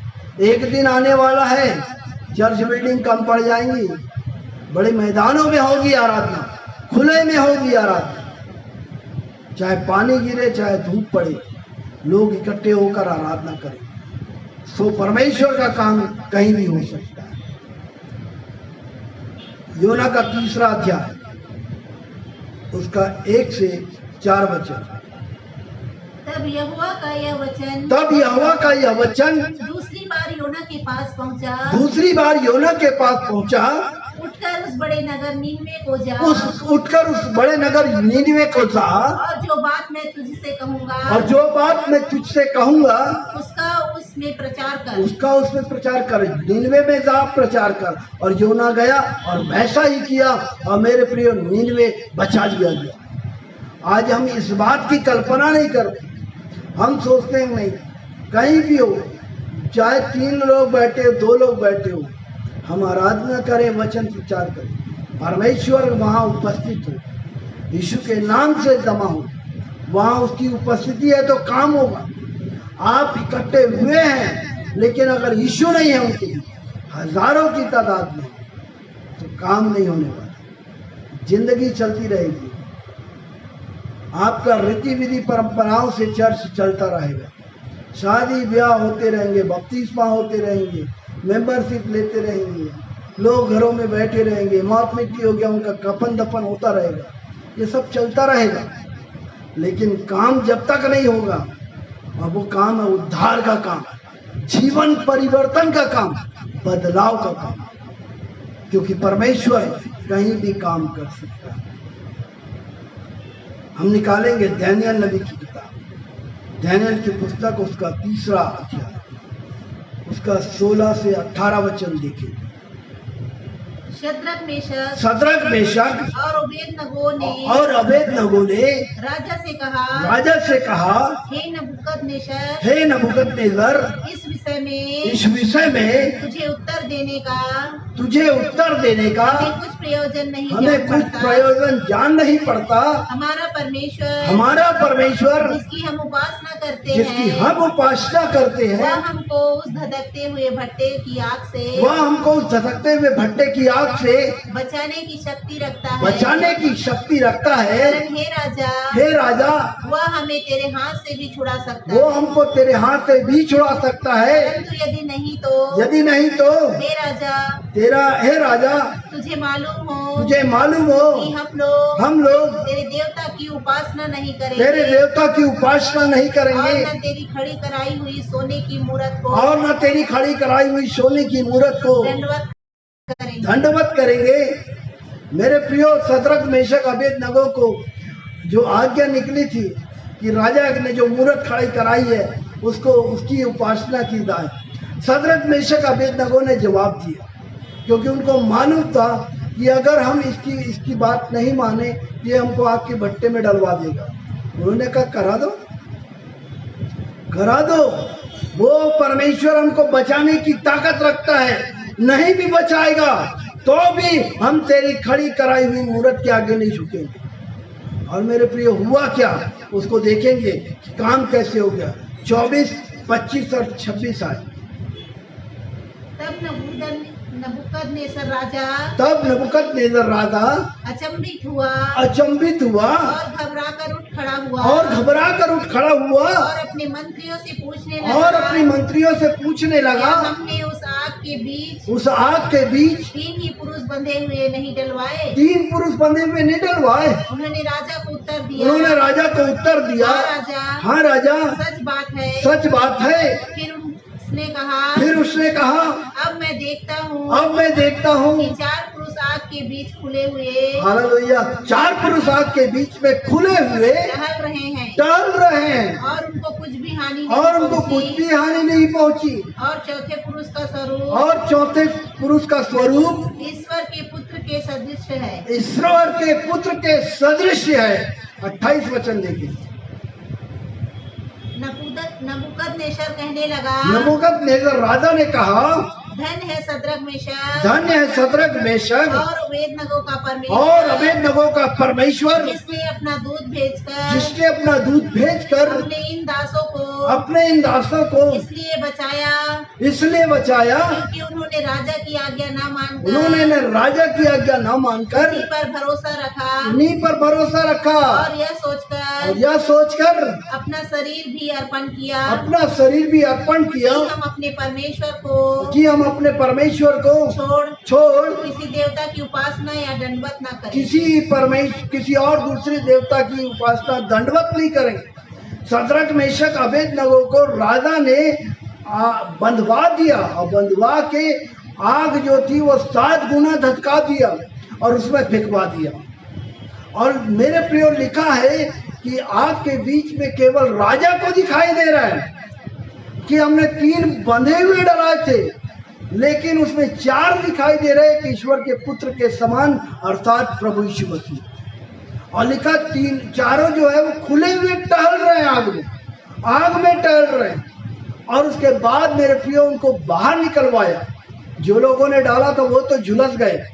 एक दिन आने वाला है, चर्च बिल्डिंग कम पड़ जाएंगी, बड़े मैदानों में होगी आराधना, खुले में होगी आराधना, चाहे पानी गिरे चाहे धूप पड़े, लोग इकट्ठे होकर आराधना करें। सो परमेश्वर का काम कहीं भी हो सकता है। योना का 3 अध्याय उसका 1 से 4 वचन। तब यहोवा का यह वचन दूसरी बार योना के पास पहुंचा। उठकर उस बड़े नगर नीनवे को जा, उठकर उस बड़े नगर नीनवे को जा, और जो बात मैं तुझसे कहूँगा, और जो बात मैं तुझसे कहूँगा उसका उसमें प्रचार कर। उसका उसमें प्रचार कर। नीनवे में जा, प्रचार कर। और योना गया और वैसा ही किया, और मेरे प्रिय नीनवे बचा लिया गया। आज हम इस बात की कल्पना नहीं करते। हम सोचते हैं नहीं, कहीं भी हो, चाहे 3 लोग बैठे हो, 2 लोग बैठे हो, हम आराधना करें, वचन प्रचार करें, परमेश्वर वहाँ उपस्थित हो, यीशु के नाम से जमा हो, वहाँ उसकी उपस्थिति है तो काम होगा। आप इकट्ठे हुए हैं, लेकिन अगर यीशु नहीं है उनके लिए, हजारों की तादाद में, तो काम नहीं होने वाला। जिंदगी चलती रहेगी, आपका रीति विधि परंपराओं से चर्च चलता रहेगा, शादी ब्याह होते रहेंगे, बपतिस्मा होते रहेंगे, मेंबरशिप लेते रहेंगे, लोग घरों में बैठे रहेंगे, मौत मिट्टी हो गया उनका कफन दफन होता रहेगा, ये सब चलता रहेगा। लेकिन काम जब तक नहीं होगा, और वो काम है उद्धार का काम, जीवन परिवर्तन का काम, बदलाव का काम, क्योंकि परमेश्वर कहीं भी काम कर सकता है। हम निकालेंगे दानियल नबी की किताब, दानियल की पुस्तक, उसका 3रा अध्याय, उसका 16 से 18 वचन देखें। शद्रक मेशक और अबेदनगो ने राजा से कहा, हे नबूकदनेस्सर, इस विषय में तुझे उत्तर देने का हमें कुछ प्रयोजन नहीं, हमें कुछ प्रयोजन जान नहीं पड़ता। हमारा परमेश्वर जिसकी हम उपासना करते हैं, वह हमको उस धधकते हुए भट्टे की आग से बचाने की शक्ति रखता है। हे राजा, वह हमें तेरे हाथ से भी छुड़ा सकता है, वो हमको तेरे हाथ से भी छुड़ा सकता है, परंतु यदि नहीं तो हे राजा तुझे मालूम हो कि हम लोग तेरे देवता की उपासना नहीं करेंगे, और न तेरी खड़ी कराई हुई सोने की मूरत को दंडवत करेंगे। मेरे प्रियो, शद्रक मेशक अबेदनगो को जो आज्ञा निकली थी कि राजा ने जो मूरत खड़ी कराई है उसको, उसकी उपासना की जाए, शद्रक मेशक अबेदनगो ने जवाब दिया, क्योंकि उनको मालूम था कि अगर हम इसकी बात नहीं माने, ये हमको आग के भट्टे में डलवा देगा। उन्होंने कहा करा दो, वो परमेश्वर हमको बचाने की ताकत रखता है, नहीं भी बचाएगा तो भी हम तेरी खड़ी कराई हुई मूरत के आगे नहीं झुकेंगे। और मेरे प्रिय, हुआ क्या उसको देखेंगे, काम कैसे हो गया। 24, 25 और 26 आए। तब नबूकदनेस्सर राजा अचंभित हुआ और घबरा कर उठ खड़ा हुआ और अपने मंत्रियों से पूछने लगा हमने उस आग के बीच 3 ही पुरुष बंधे हुए नहीं डलवाए। उन्होंने राजा को उत्तर दिया, हाँ राजा, सच बात है। फिर उसने कहा अब मैं देखता हूँ कि 4 पुरुष आग के बीच खुले हुए, हालेलुया, 4 पुरुष आग के बीच में खुले हुए टहल रहे हैं, और उनको कुछ भी हानि नहीं पहुंची। और चौथे पुरुष का स्वरूप ईश्वर के पुत्र के सदृश है। 28 वचन देखिए। नबूकदनेस्सर कहने लगा, नबूकदनेस्सर राजा ने कहा, धन्य है शद्रक मेशक और अबेदनगो का परमेश्वर, जिसने अपना दूध भेजकर अपने इन दासों को इसलिए बचाया क्योंकि उन्होंने राजा की आज्ञा न मानकर उन्हीं पर भरोसा रखा और यह सोचकर अपना शरीर भी अर्पण किया कि हम अपने परमेश्वर को छोड़ किसी देवता की उपासना या दंडवत न करें, किसी और दूसरे देवता की उपासना दंडवत नहीं करेंगे। शद्रक मेशक अबेदनगो को राजा ने बंधवा दिया, और बंधवा के आग जो थी वो 7 गुना धधका दिया, और उसमें फेंकवा दिया। और मेरे प्रियो लिखा है कि आग के बीच में केवल राजा को दिखाई दे रहा है कि हमने 3 बंधे हुए डराए थे, लेकिन उसमें 4 दिखाई दे रहे कि ईश्वर के पुत्र के समान, अर्थात प्रभु यीशु मसीह। और लिखा 3 चारों जो है वो खुले हुए टहल रहे हैं, आग में टहल रहे हैं। और उसके बाद मेरे प्रियो उनको बाहर निकलवाया। जो लोगों ने डाला था वो तो झुलस गए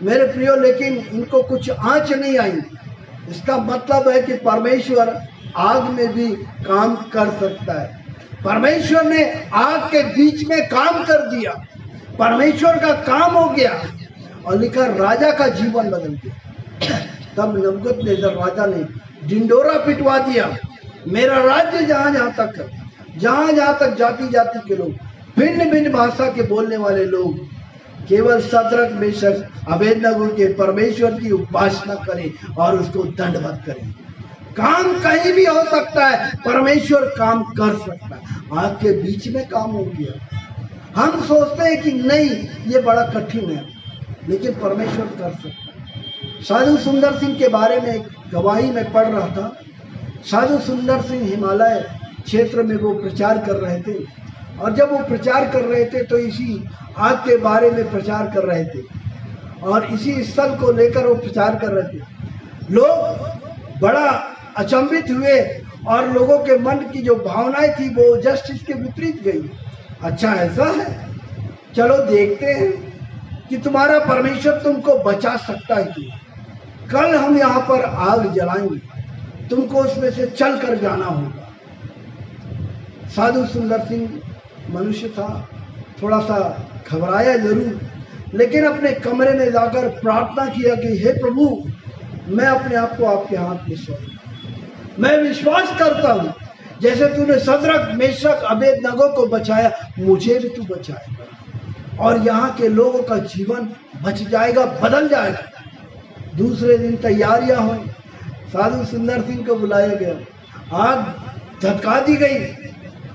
मेरे प्रियो, लेकिन इनको कुछ आंच नहीं आई। इसका मतलब है कि परमेश्वर आग में भी काम कर सकता है। परमेश्वर ने आग के बीच में काम कर दिया, परमेश्वर का काम हो गया। और लिखा राजा का जीवन बदल गया। तब नबूकदनेस्सर राजा ने ढिंडोरा पिटवा दिया, मेरा राज्य जहां जहां तक जाति जाति के लोग, भिन्न भिन्न भाषा के बोलने वाले लोग, केवल शद्रक मेशक अबेदनगो के परमेश्वर की उपासना करें और उसको दंडवत करें। काम कहीं भी हो सकता है, परमेश्वर काम कर सकता है। आग के बीच में काम हो गया। हम सोचते हैं कि नहीं ये बड़ा कठिन है, लेकिन परमेश्वर कर सकता है। साधु सुंदर सिंह के बारे में एक गवाही में पढ़ रहा था। साधु सुंदर सिंह हिमालय क्षेत्र में वो प्रचार कर रहे थे, और जब वो प्रचार कर रहे थे तो इसी आग के बारे में प्रचार कर रहे थे, और इसी स्थल को लेकर वो प्रचार कर रहे थे। लोग बड़ा अचंभित हुए और लोगों के मन की जो भावनाएं थी वो जस्ट इसके विपरीत गई। अच्छा ऐसा है, चलो देखते हैं कि तुम्हारा परमेश्वर तुमको बचा सकता है कि कल हम यहाँ पर आग जलाएंगे, तुमको उसमें से चल कर जाना होगा। साधु सुंदर सिंह मनुष्य था, थोड़ा सा घबराया जरूर, लेकिन अपने कमरे में जाकर प्रार्थना किया कि हे प्रभु, मैं अपने आप को आपके हाथ में सौंपता हूं। मैं विश्वास करता हूं जैसे तूने शद्रक मेशक अबेदनगो को बचाया, मुझे भी तू बचाएगा और यहाँ के लोगों का जीवन बच जाएगा, बदल जाएगा। दूसरे दिन तैयारियां हुई, साधु सुंदर सिंह को बुलाया गया, आग धधका दी गई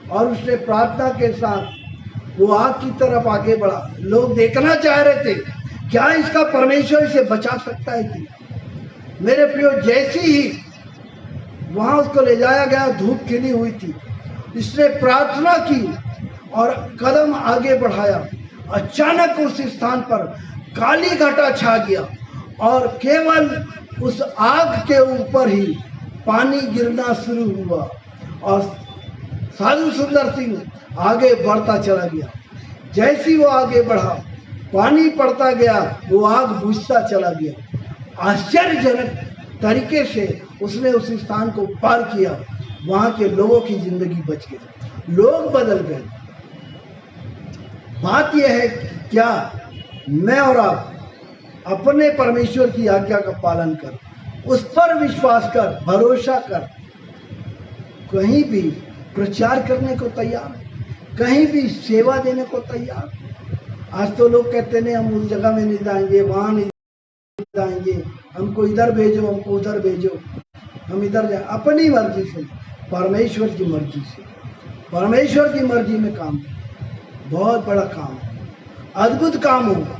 और उसने प्रार्थना के साथ वो आग की तरफ आगे बढ़ा। लोग देखना चाह रहे थे क्या इसका परमेश्वर इसे बचा सकता है कि मेरे प्रियो, जैसी ही वहां उसको ले जाया गया, धूप खिली हुई थी, इसने प्रार्थना की और कदम आगे बढ़ाया। अचानक उस स्थान पर काली घटा छा गया और केवल उस आग के ऊपर ही पानी गिरना शुरू हुआ और साधु सुंदर सिंह आगे बढ़ता चला गया। जैसी वो आगे बढ़ा, पानी पड़ता गया, वो आग बुझता चला गया। आश्चर्यजनक तरीके से उसने उस स्थान को पार किया। वहां के लोगों की जिंदगी बच गई, लोग बदल गए। बात यह है क्या मैं और आप अपने परमेश्वर की आज्ञा का पालन कर, उस पर विश्वास कर, भरोसा कर, कहीं भी प्रचार करने को तैयार, कहीं भी सेवा देने को तैयार। आज तो लोग कहते नहीं, हम उस जगह में नहीं जाएंगे, वहां नहीं जाएंगे, हमको इधर भेजो, हमको उधर भेजो, हम इधर जाए। अपनी मर्जी से, परमेश्वर की मर्जी से, परमेश्वर की मर्जी में काम, बहुत बड़ा काम, अद्भुत काम होगा।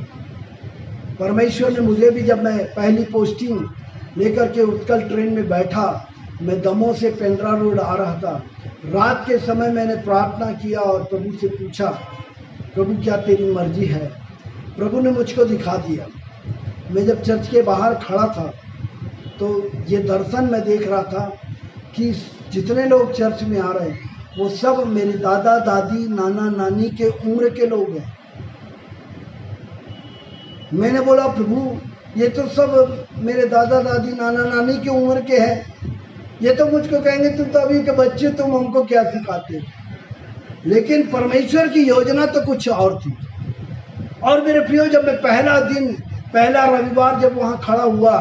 परमेश्वर ने मुझे भी, जब मैं पहली पोस्टिंग लेकर के उत्कल ट्रेन में बैठा, मैं दमोह से पेंड्रा रोड आ रहा था, रात के समय मैंने प्रार्थना किया और प्रभु से पूछा, प्रभु क्या तेरी मर्जी है? प्रभु ने मुझको दिखा दिया। मैं जब चर्च के बाहर खड़ा था तो ये दर्शन मैं देख रहा था कि जितने लोग चर्च में आ रहे हैं वो सब मेरे दादा दादी नाना नानी के उम्र के लोग हैं। मैंने बोला, प्रभु ये तो सब मेरे दादा दादी नाना नानी के उम्र के हैं, ये तो मुझको कहेंगे तुम तो अभी के बच्चे, तुम हमको क्या सिखाते हो? लेकिन परमेश्वर की योजना तो कुछ और थी। और मेरे प्रियो, जब मैं पहला रविवार जब वहाँ खड़ा हुआ,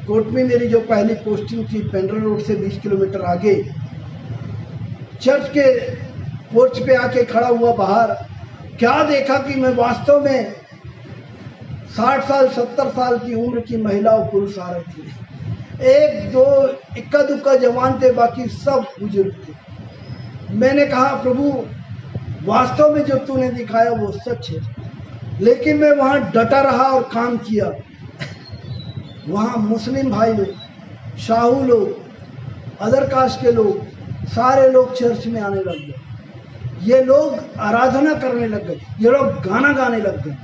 कोट में मेरी जो पहली पोस्टिंग थी पेंड्रा रोड से 20 किलोमीटर आगे, चर्च के पोर्च पे आके खड़ा हुआ बाहर, क्या देखा कि मैं वास्तव में 60 साल 70 साल की उम्र की महिला और पुरुष आ रहे थे। एक दो इक्का दुक्का जवान थे, बाकी सब बुजुर्ग थे। मैंने कहा, प्रभु वास्तव में जो तूने दिखाया वो सच है। लेकिन मैं वहां डटा रहा और काम किया। वहाँ मुस्लिम भाई लोग, शाहू लोग, अदर कास्ट के लोग, सारे लोग चर्च में आने लग गए। ये लोग आराधना करने लग गए, ये लोग गाना गाने लग गए।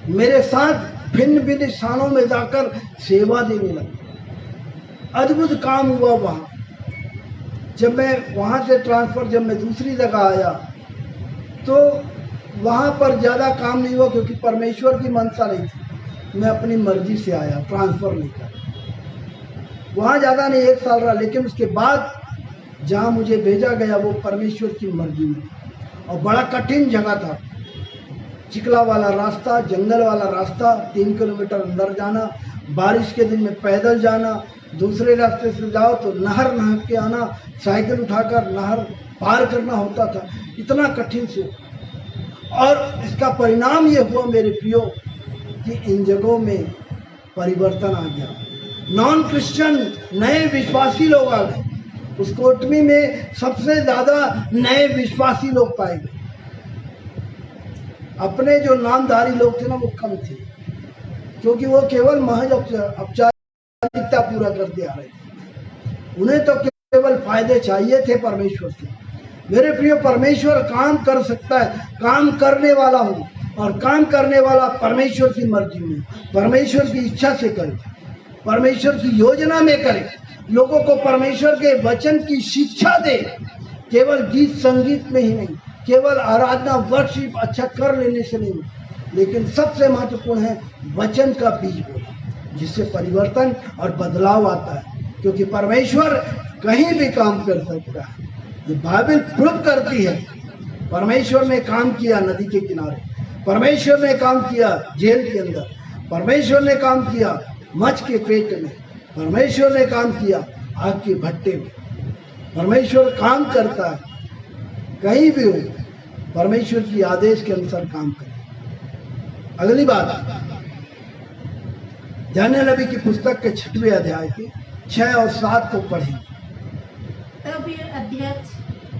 मेरे साथ भिन्न भिन्न स्थानों में जाकर सेवा देने लगे। अद्भुत काम हुआ वहाँ। जब मैं वहाँ से ट्रांसफ़र, जब मैं दूसरी जगह आया तो वहाँ पर ज़्यादा काम नहीं हुआ, क्योंकि परमेश्वर की मनसा नहीं थी। मैं अपनी मर्जी से आया ट्रांसफ़र लेकर। वहाँ ज़्यादा नहीं, 1 साल रहा, लेकिन उसके बाद जहाँ मुझे भेजा गया वो परमेश्वर की मर्जी में थी। और बड़ा कठिन जगह था, चिकला वाला रास्ता, जंगल वाला रास्ता, 3 किलोमीटर अंदर जाना, बारिश के दिन में पैदल जाना, दूसरे रास्ते से जाओ तो नहर नहा के आना, साइकिल उठाकर नहर पार करना होता था, इतना कठिन से। और इसका परिणाम ये हुआ मेरे प्रियो कि इन जगहों में परिवर्तन आ गया। नॉन क्रिश्चियन नए विश्वासी लोग आ गए। उस कोटमी में सबसे ज़्यादा नए विश्वासी लोग पाए गए। अपने जो नामधारी लोग थे ना वो कम थे, क्योंकि वो केवल महज औपचारिकता पूरा करते आ रहे थे। उन्हें तो केवल फायदे चाहिए थे परमेश्वर से। मेरे प्रिय, परमेश्वर काम कर सकता है, काम करने वाला हूँ, और काम करने वाला परमेश्वर की मर्जी में, परमेश्वर की इच्छा से करे, परमेश्वर की योजना में करे, लोगों को परमेश्वर के वचन की शिक्षा दे। केवल गीत संगीत में ही नहीं, केवल आराधना वर्शिप अच्छा कर लेने से नहीं, लेकिन सबसे महत्वपूर्ण है वचन का बीज बोला, जिससे परिवर्तन और बदलाव आता है। क्योंकि परमेश्वर कहीं भी काम कर सकता है। ये बाइबल प्रूव करती है। परमेश्वर ने काम किया नदी के किनारे, परमेश्वर ने काम किया जेल के अंदर, परमेश्वर ने काम किया मच्छ के पेट में, परमेश्वर ने काम किया आग के भट्टे में। परमेश्वर काम करता है, कहीं भी हो परमेश्वर की आदेश के अनुसार काम करे। अगली बात, दानिय्येल नबी की पुस्तक के 6वें अध्याय के 6 और 7 को पढ़ें।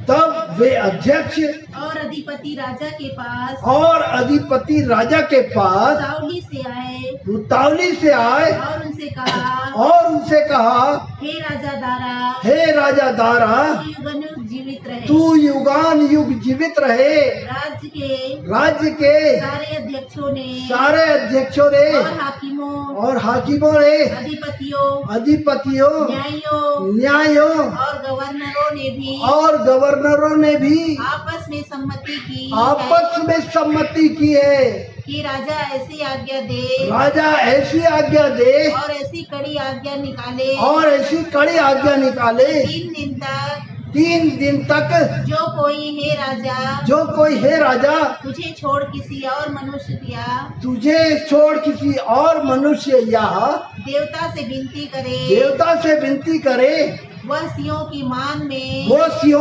तब वे अध्यक्ष और अधिपति राजा के पास उतावली से आए और उनसे कहा हे राजा दारा तू युगान युग जीवित रहे। राज्य के सारे अध्यक्षों ने और हाकिमों ने अधिपतियों न्यायों और गवर्नरों ने भी आपस में सम्मति की है कि राजा ऐसी आज्ञा दे और ऐसी कड़ी आज्ञा निकाले 3 दिन तक जो कोई है राजा तुझे छोड़ किसी और मनुष्य या देवता से विनती करे वह सियों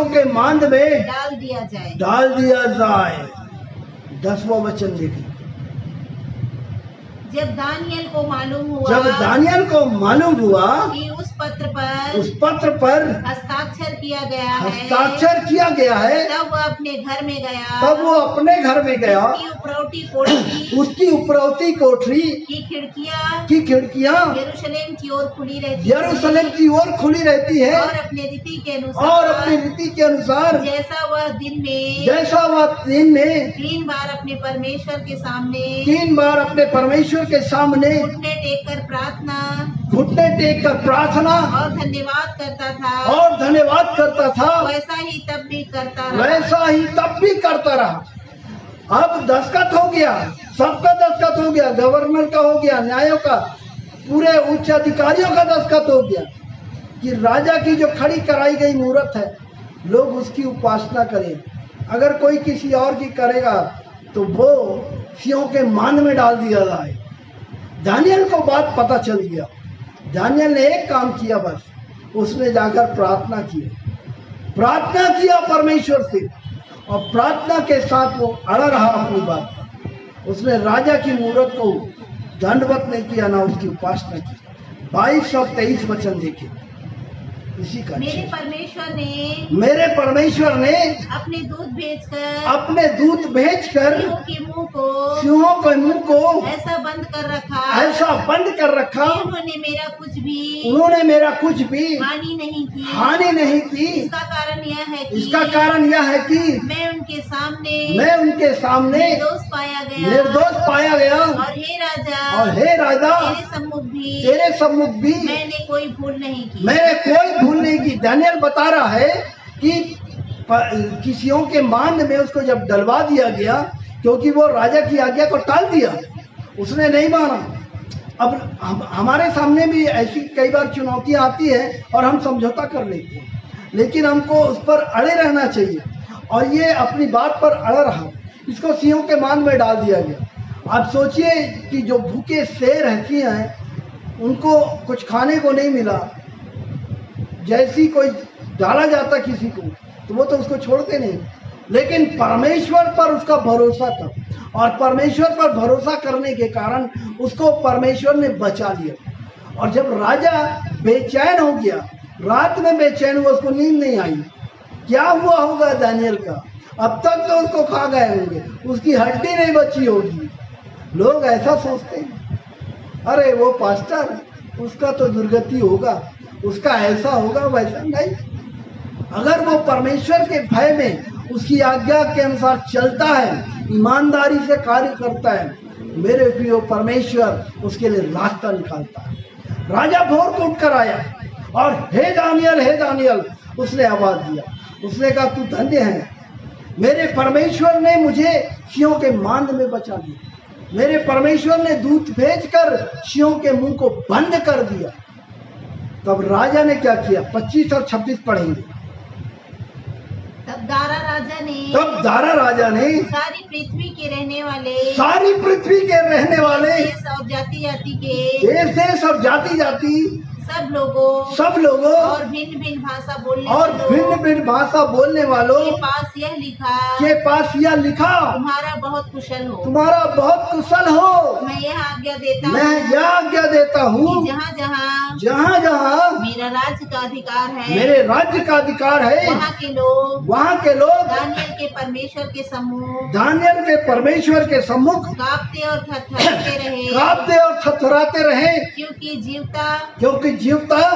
के मांद में डाल दिया जाए। 10वां वचन देखिए। जब दानिय्येल को मालूम हुआ कि उस पत्र पर हस्ताक्षर किया गया है, तब वो अपने घर में गया। उसकी उपरौती कोठरी की खिड़कियां यरूशलेम की ओर खुली रहती है और अपने रीति के अनुसार जैसा वह दिन में 3 बार अपने परमेश्वर के सामने घुटने टेक कर प्रार्थना और धन्यवाद करता था। वैसा ही तब भी करता रहा। अब दस्तखत हो गया, सबका दस्तखत हो गया, गवर्नर का हो गया, न्यायों का, पूरे उच्च अधिकारियों का दस्तखत हो गया कि राजा की जो खड़ी कराई गई मूर्त है लोग उसकी उपासना करें। अगर कोई किसी और की करेगा तो वो सियों के मान में डाल दिया जाए। दानिय्येल को बात पता चल गया। दानिय्येल ने एक काम किया, बस उसने जाकर प्रार्थना किया परमेश्वर से, और प्रार्थना के साथ वो अड़ा रहा अपनी बात। उसने राजा की मूर्त को दंडवत नहीं किया, ना उसकी उपासना की। 22 और 23 वचन देखिए। इसी का मेरे परमेश्वर ने अपने दूत भेजकर सिंहों के मुंह को ऐसा बंद कर रखा उन्होंने मेरा कुछ भी हानि नहीं की। इसका कारण यह है कि मैं उनके सामने निर्दोष पाया गया और हे राजा तेरे सम्मुख भी मैंने कोई भूल नहीं की। दानियल बता रहा है कि किसियों के मांद में उसको जब डलवा दिया गया, क्योंकि वो राजा की आज्ञा को टाल दिया, उसने नहीं माना। अब हमारे सामने भी ऐसी कई बार चुनौतियां आती है और हम समझौता कर लेते हैं, लेकिन हमको उस पर अड़े रहना चाहिए। और ये अपनी बात पर अड़ा रहा, इसको सिंहों के मांद में डाल दिया गया। आप सोचिए कि जो भूखे शेर रहती हैं उनको कुछ खाने को नहीं मिला, जैसी कोई डाला जाता किसी को तो वो तो उसको छोड़ते नहीं, लेकिन परमेश्वर पर उसका भरोसा था और परमेश्वर पर भरोसा करने के कारण उसको परमेश्वर ने बचा लिया। और जब राजा बेचैन हो गया, रात में बेचैन हुआ, उसको नींद नहीं आई, क्या हुआ होगा दानियल का? अब तक तो उसको खा गए होंगे, उसकी हड्डी नहीं बची होगी। लोग ऐसा सोचते हैं, अरे वो पास्टर, उसका तो दुर्गति होगा, उसका ऐसा होगा वैसा। नहीं, अगर वो परमेश्वर के भय में उसकी आज्ञा के अनुसार चलता है, ईमानदारी से कार्य करता है, मेरे प्रियो परमेश्वर उसके लिए रास्ता निकालता है। राजा भोर को उठकर आया और हे दानियल उसने आवाज दिया। उसने कहा तू धन्य है, मेरे परमेश्वर ने मुझे सिंहों के मांद में बचा दिया, मेरे परमेश्वर ने दूत भेजकर सिंहों के मुंह को बंद कर दिया। तब राजा ने क्या किया? 25 और 26 पढ़ेंगे। तब दारा राजा ने सारी पृथ्वी के रहने वाले देश और जाति सब लोगों और भिन्न भिन्न भाषा बोलने वालों के पास यह लिखा तुम्हारा बहुत कुशल हो। मैं यह आज्ञा देता हूँ जहाँ जहाँ मेरे राज्य का अधिकार है वहाँ के लोग दानियल के परमेश्वर के सम्मुख कांपते और थरथराते रहे, क्योंकि जीवता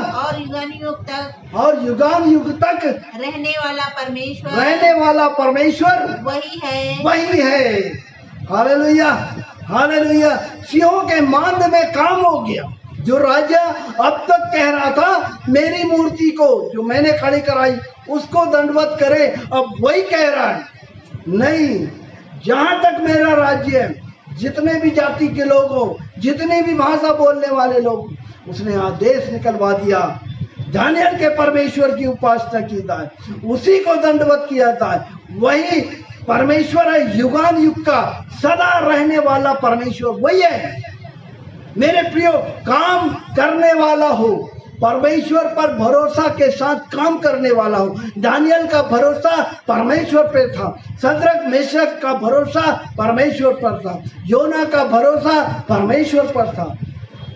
और युगान युग तक रहने वाला परमेश्वर वही है। हालेलुया। सिंहों के मांद में काम हो गया। जो राजा अब तक कह रहा था मेरी मूर्ति को जो मैंने खड़ी कराई उसको दंडवत करे, अब वही कह रहा है नहीं, जहां तक मेरा राज्य है, जितने भी जाति के लोग हो, जितनी भी भाषा बोलने वाले लोग, उसने आदेश निकलवा दिया। दानियल के परमेश्वर की उपासना की जाए, उसी को दंडवत किया जाए। वही परमेश्वर है, युगान युग का सदा रहने वाला परमेश्वर वही है। मेरे प्रियो, काम करने वाला हो, परमेश्वर पर भरोसा के साथ काम करने वाला हो। दानियल का भरोसा परमेश्वर पे था, सद्रक मेशक का भरोसा परमेश्वर पर था, योना का भरोसा परमेश्वर पर था,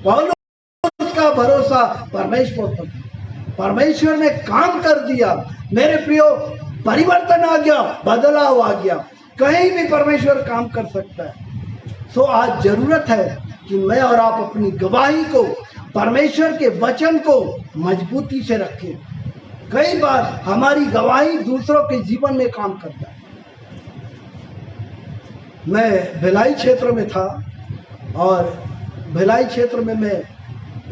पौलुस का भरोसा परमेश्वर पर था। परमेश्वर ने काम कर दिया। मेरे प्रियो, परिवर्तन आ गया, बदलाव आ गया। कहीं भी परमेश्वर काम कर सकता है। सो आज जरूरत है कि मैं और आप अपनी गवाही को, परमेश्वर के वचन को मजबूती से रखें। कई बार हमारी गवाही दूसरों के जीवन में काम करता है। मैं भिलाई क्षेत्र में था और भिलाई क्षेत्र में मैं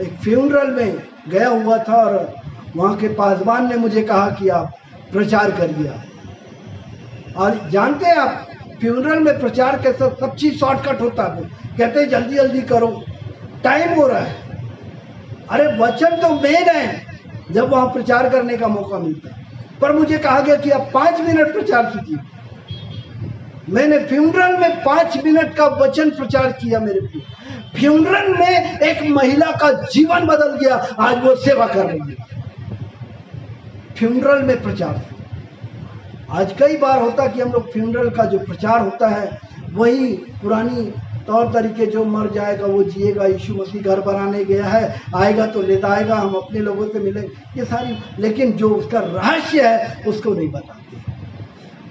एक फ्यूनरल में गया हुआ था और वहाँ के पासवान ने मुझे कहा कि आप प्रचार करिए। और जानते हैं आप, फ्यूनरल में प्रचार के सब चीज़ शॉर्टकट होता है। कहते जल्दी जल्दी करो, टाइम हो रहा है। अरे वचन तो मेन है जब वहाँ प्रचार करने का मौका मिलता है। पर मुझे कहा गया कि आप 5 मिनट प्रचार कीजिए। मैंने फ्यूनरल में 5 मिनट का वचन प्रचार किया। मेरे फ्यूनरल में एक महिला का जीवन बदल गया, आज वो सेवा कर रही है। फ्यूनरल में प्रचार। आज कई बार होता कि हम लोग फ्यूनरल का जो प्रचार होता है वही पुरानी तौर तरीके, जो मर जाएगा वो जिएगा, यीशु मसीह घर बनाने गया है, आएगा तो लेता आएगा, हम अपने लोगों से मिलेंगे, ये सारी, लेकिन जो उसका रहस्य है उसको नहीं बताते।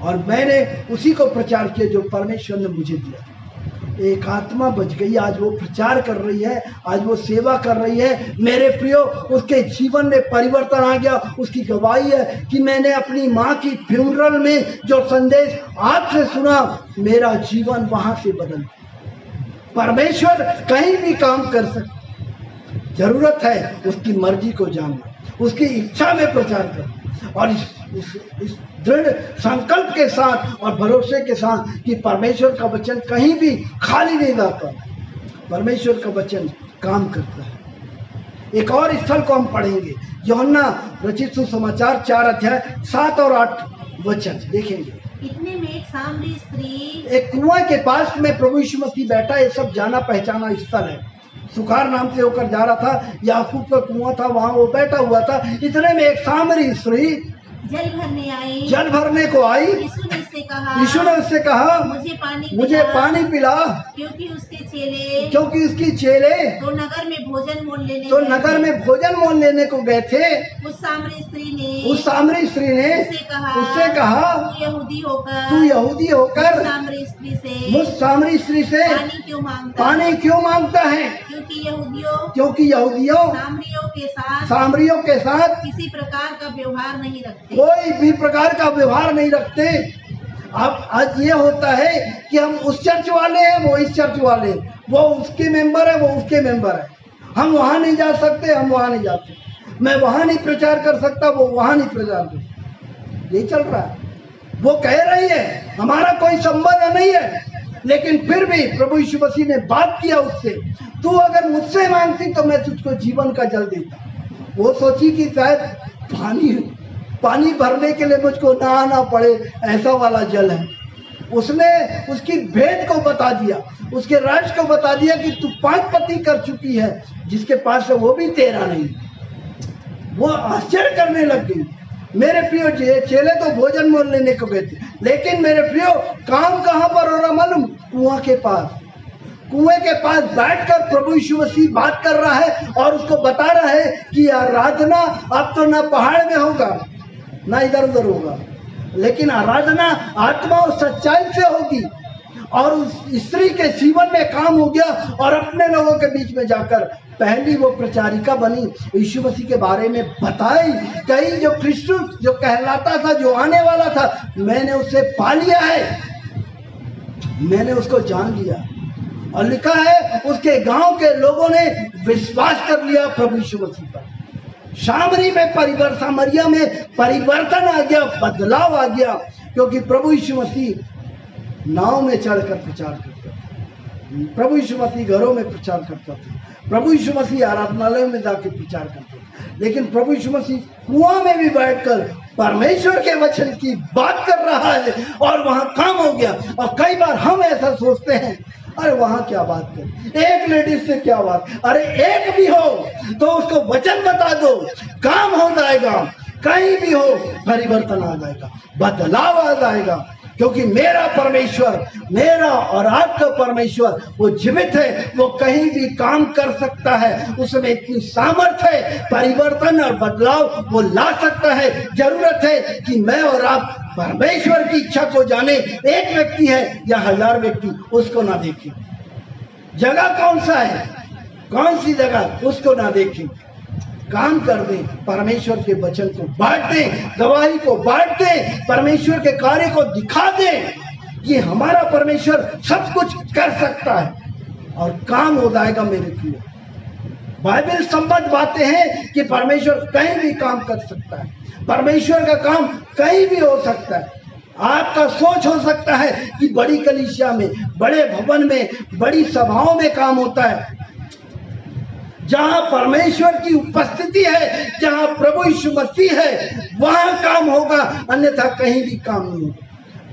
और मैंने उसी को प्रचार किया जो परमेश्वर ने मुझे दिया। एक आत्मा बच गई, आज वो प्रचार कर रही है, आज वो सेवा कर रही है। मेरे प्रियो, उसके जीवन में परिवर्तन आ गया। उसकी गवाही है कि मैंने अपनी माँ की फ्यूनरल में जो संदेश आपसे सुना, मेरा जीवन वहां से बदल। परमेश्वर कहीं भी काम कर सकता, जरूरत है उसकी मर्जी को जानना, उसकी इच्छा में प्रचार करना, और इस दृढ़ संकल्प के साथ और भरोसे के साथ कि परमेश्वर का वचन कहीं भी खाली नहीं जाता, परमेश्वर का वचन काम करता है। एक और स्थल को हम पढ़ेंगे, यूहन्ना रचित सुसमाचार 4 अध्याय 7 और 8 वचन देखेंगे। इतने में एक सामरी स्त्री, एक कुआं के पास में प्रभु यीशु मसीह बैठा, ये सब जाना पहचाना स्थल है। सुखार नाम से होकर जा रहा था, याकूब का कुआं था, वहां वो बैठा हुआ था। इतने में एक सामरी स्त्री जल भरने को आई। यीशु ने उससे कहा, मुझे पानी पिला, क्योंकि उसकी चेले तो नगर में भोजन मोल लेने को गए थे। उस सामरी स्त्री ने उससे कहा, तू यहूदी होकर मुझ सामरी स्त्री से पानी क्यों मांगता है? क्योंकि यहूदियों सामरियों के साथ किसी प्रकार का व्यवहार नहीं रखते, कोई भी प्रकार का व्यवहार नहीं रखते। अब आज ये होता है कि हम उस चर्च वाले हैं, वो इस चर्च वाले हैं, वो उसके मेंबर है, वो उसके मेंबर है। हम वहां नहीं जा सकते, हम वहां नहीं जाते, मैं वहां नहीं प्रचार कर सकता, वो वहां नहीं प्रचार कर सकता। ये चल रहा है। वो कह रही है हमारा कोई संबंध नहीं है, लेकिन फिर भी प्रभु यीशु मसीह ने बात किया उससे, तू अगर मुझसे मांगती तो मैं तुझको जीवन का जल देता। वो सोची कि शायद पानी भरने के लिए मुझको ना आना पड़े, ऐसा वाला जल है। उसने उसकी भेद को बता दिया, उसके राज को बता दिया कि तू 5 पति कर चुकी है, जिसके पास है वो भी तेरा नहीं। वो आश्चर्य करने लग गई। मेरे प्रियो, चेले तो भोजन मोल लेने को गए थे, लेकिन मेरे प्रियो काम कहाँ पर हो रहा मालूम? कुआं के पास। कुएं के पास बैठकर प्रभु यीशु मसीह बात कर रहा है और उसको बता रहा है कि आराधना अब तो ना पहाड़ में होगा ना इधर उधर होगा, लेकिन आराधना आत्मा और सच्चाई से होगी। और उस स्त्री के जीवन में काम हो गया और अपने लोगों के बीच में जाकर पहली वो प्रचारिका बनी, यीशु मसीह के बारे में बताई। कहीं जो क्रिस्टुस जो कहलाता था, जो आने वाला था, मैंने उसे पा लिया है, मैंने उसको जान लिया। और लिखा है उसके गांव के लोगों ने विश्वास कर लिया प्रभु यीशु मसीह पर। सामरिया में परिवर्तन आ गया, बदलाव आ गया, क्योंकि प्रभु यीशु मसीह नाव में चढ़कर प्रचार करता था, प्रभु यीशु मसीह घरों में प्रचार करता था, प्रभु यीशु मसीह आराधनालय में जाकर प्रचार करता था। लेकिन प्रभु यीशु मसीह कुआं में भी बैठकर परमेश्वर के वचन की बात कर रहा है और वहां काम हो गया। और कई बार हम ऐसा सोचते हैं, अरे वहां क्या बात कर, एक लेडीज से क्या बात, अरे एक भी हो तो उसको वचन बता दो, काम हो जाएगा। कहीं भी हो परिवर्तन आ जाएगा, बदलाव आ जाएगा, क्योंकि मेरा परमेश्वर, मेरा और आपका परमेश्वर वो जीवित है, वो कहीं भी काम कर सकता है, उसमें इतनी सामर्थ्य है, परिवर्तन और बदलाव वो ला सकता है। जरूरत है कि मैं और आप परमेश्वर की इच्छा को जाने। एक व्यक्ति है या 1000 व्यक्ति, उसको ना देखें, जगह कौन सा है, कौन सी जगह, उसको ना देखें, काम कर दें, परमेश्वर के वचन को बांट दें, गवाही को बांट दें, परमेश्वर के कार्य को दिखा दें कि हमारा परमेश्वर सब कुछ कर सकता है और काम हो जाएगा। मेरे प्रिय, बाइबल संबद्ध बातें हैं कि परमेश्वर कहीं भी काम कर सकता है, परमेश्वर का काम कहीं भी हो सकता है। आपका सोच हो सकता है कि बड़ी कलीसिया में, बड़े भवन में, बड़ी सभाओं में काम होता है, जहां परमेश्वर की उपस्थिति है, जहां प्रभु यीशु मसीह है, वहां काम होगा, अन्यथा कहीं भी काम नहीं होगा।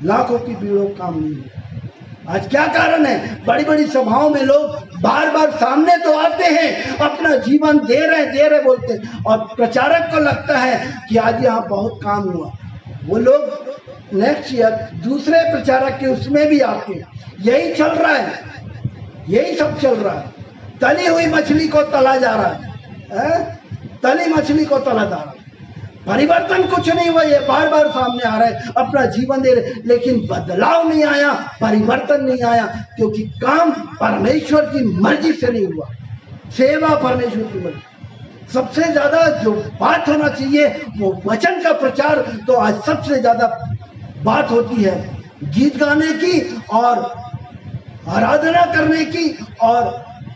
लाखों की भीड़ों काम नहीं होगा। आज क्या कारण है? बड़ी बड़ी सभाओं में लोग बार बार सामने तो आते हैं, अपना जीवन दे रहे बोलते हैं, और प्रचारक को लगता है कि आज यहाँ बहुत काम हुआ, वो लोग नेक्स्ट ईयर दूसरे प्रचारक के उसमें भी आते हैं। यही चल रहा है। यही सब चल रहा है। तली हुई मछली को तला जा रहा है, तली मछली को तला जा रहा है। परिवर्तन कुछ नहीं हुआ, ये बार बार सामने आ रहा है, अपना जीवन दे रहे, लेकिन बदलाव नहीं आया, परिवर्तन नहीं आया, क्योंकि काम परमेश्वर की मर्जी से नहीं हुआ। सेवा परमेश्वर की मर्जी। सबसे ज्यादा जो बात होना चाहिए वो वचन का प्रचार। तो आज सबसे ज्यादा बात होती है गीत गाने की और आराधना करने की और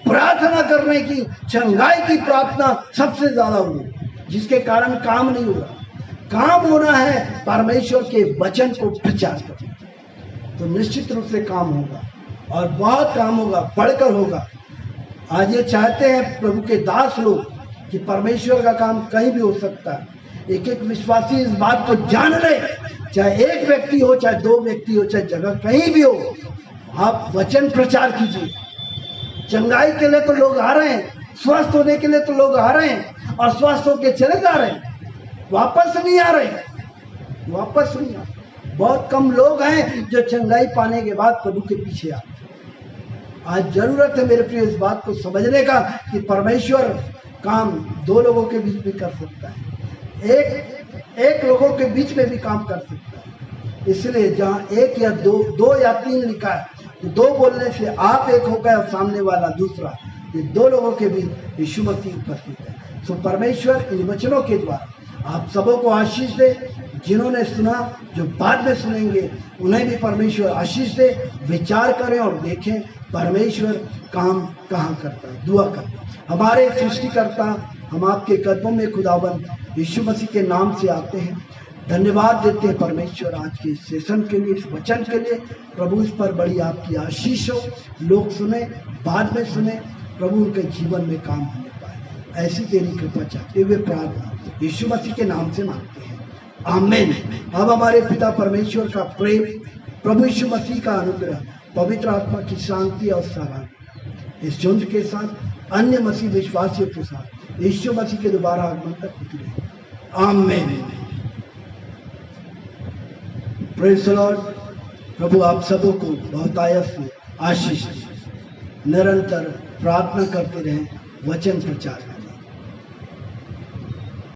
प्रार्थना करने की, चंगाई की प्रार्थना सबसे ज्यादा हुई, जिसके कारण काम नहीं हो रहा। काम होना है परमेश्वर के वचन को प्रचार करना, तो निश्चित रूप से काम होगा और बहुत काम होगा, बढ़कर होगा। आज ये चाहते हैं प्रभु के दास लोग कि परमेश्वर का काम कहीं भी हो सकता है। एक एक विश्वासी इस बात को जान ले, चाहे एक व्यक्ति हो, चाहे दो व्यक्ति हो, चाहे जगह कहीं भी हो, आप वचन प्रचार कीजिए। चंगाई के लिए तो लोग आ रहे हैं, स्वस्थ होने के लिए तो लोग आ रहे हैं और स्वस्थ होकर चले जा रहे हैं, वापस नहीं आ रहे, वापस नहीं आ रहे। बहुत कम लोग हैं जो चंगाई पाने के बाद प्रभु के पीछे आते हैं। आज जरूरत है मेरे प्रिय इस बात को समझने का कि परमेश्वर काम दो लोगों के बीच भी कर सकता है, एक लोगों के बीच में भी काम कर सकता है। इसलिए जहाँ एक या दो या तीन लिखा है, तो दो बोलने से आप एक हो गए और सामने वाला दूसरा, ये दो लोगों के बीच यीशु मसीह उपस्थित है। सो परमेश्वर इन वचनों के द्वारा आप सबों को आशीष दे। जिन्होंने सुना, जो बाद में सुनेंगे, उन्हें भी परमेश्वर आशीष दे। विचार करें और देखें परमेश्वर काम कहाँ करता है। दुआ करें। हमारे सृष्टिकर्ता, हम आपके कदमों में खुदाबंद यीशु मसीह के नाम से आते हैं, धन्यवाद देते हैं परमेश्वर आज के सेशन के लिए, इस वचन के लिए। प्रभु इस पर बड़ी आपकी आशीष हो, लोग सुने, बाद में सुने, प्रभु उनके जीवन में काम होने पाए, ऐसी तेरी कृपा चाहते हुए प्रार्थना यीशु मसीह के नाम से मांगते हैं, आमीन। अब हमारे पिता परमेश्वर का प्रेम, प्रभु यीशु मसीह का अनुग्रह, पवित्र आत्मा की शांति और सहारा इस झुंड के साथ, अन्य मसीह विश्वासियों के साथ यीशु मसीह के दोबारा आगमन तक होती रहे, आमीन। Praise the Lord. प्रभु आप सबों को बहुतायत से आशीष दे। निरंतर प्रार्थना करते रहें, वचन प्रचार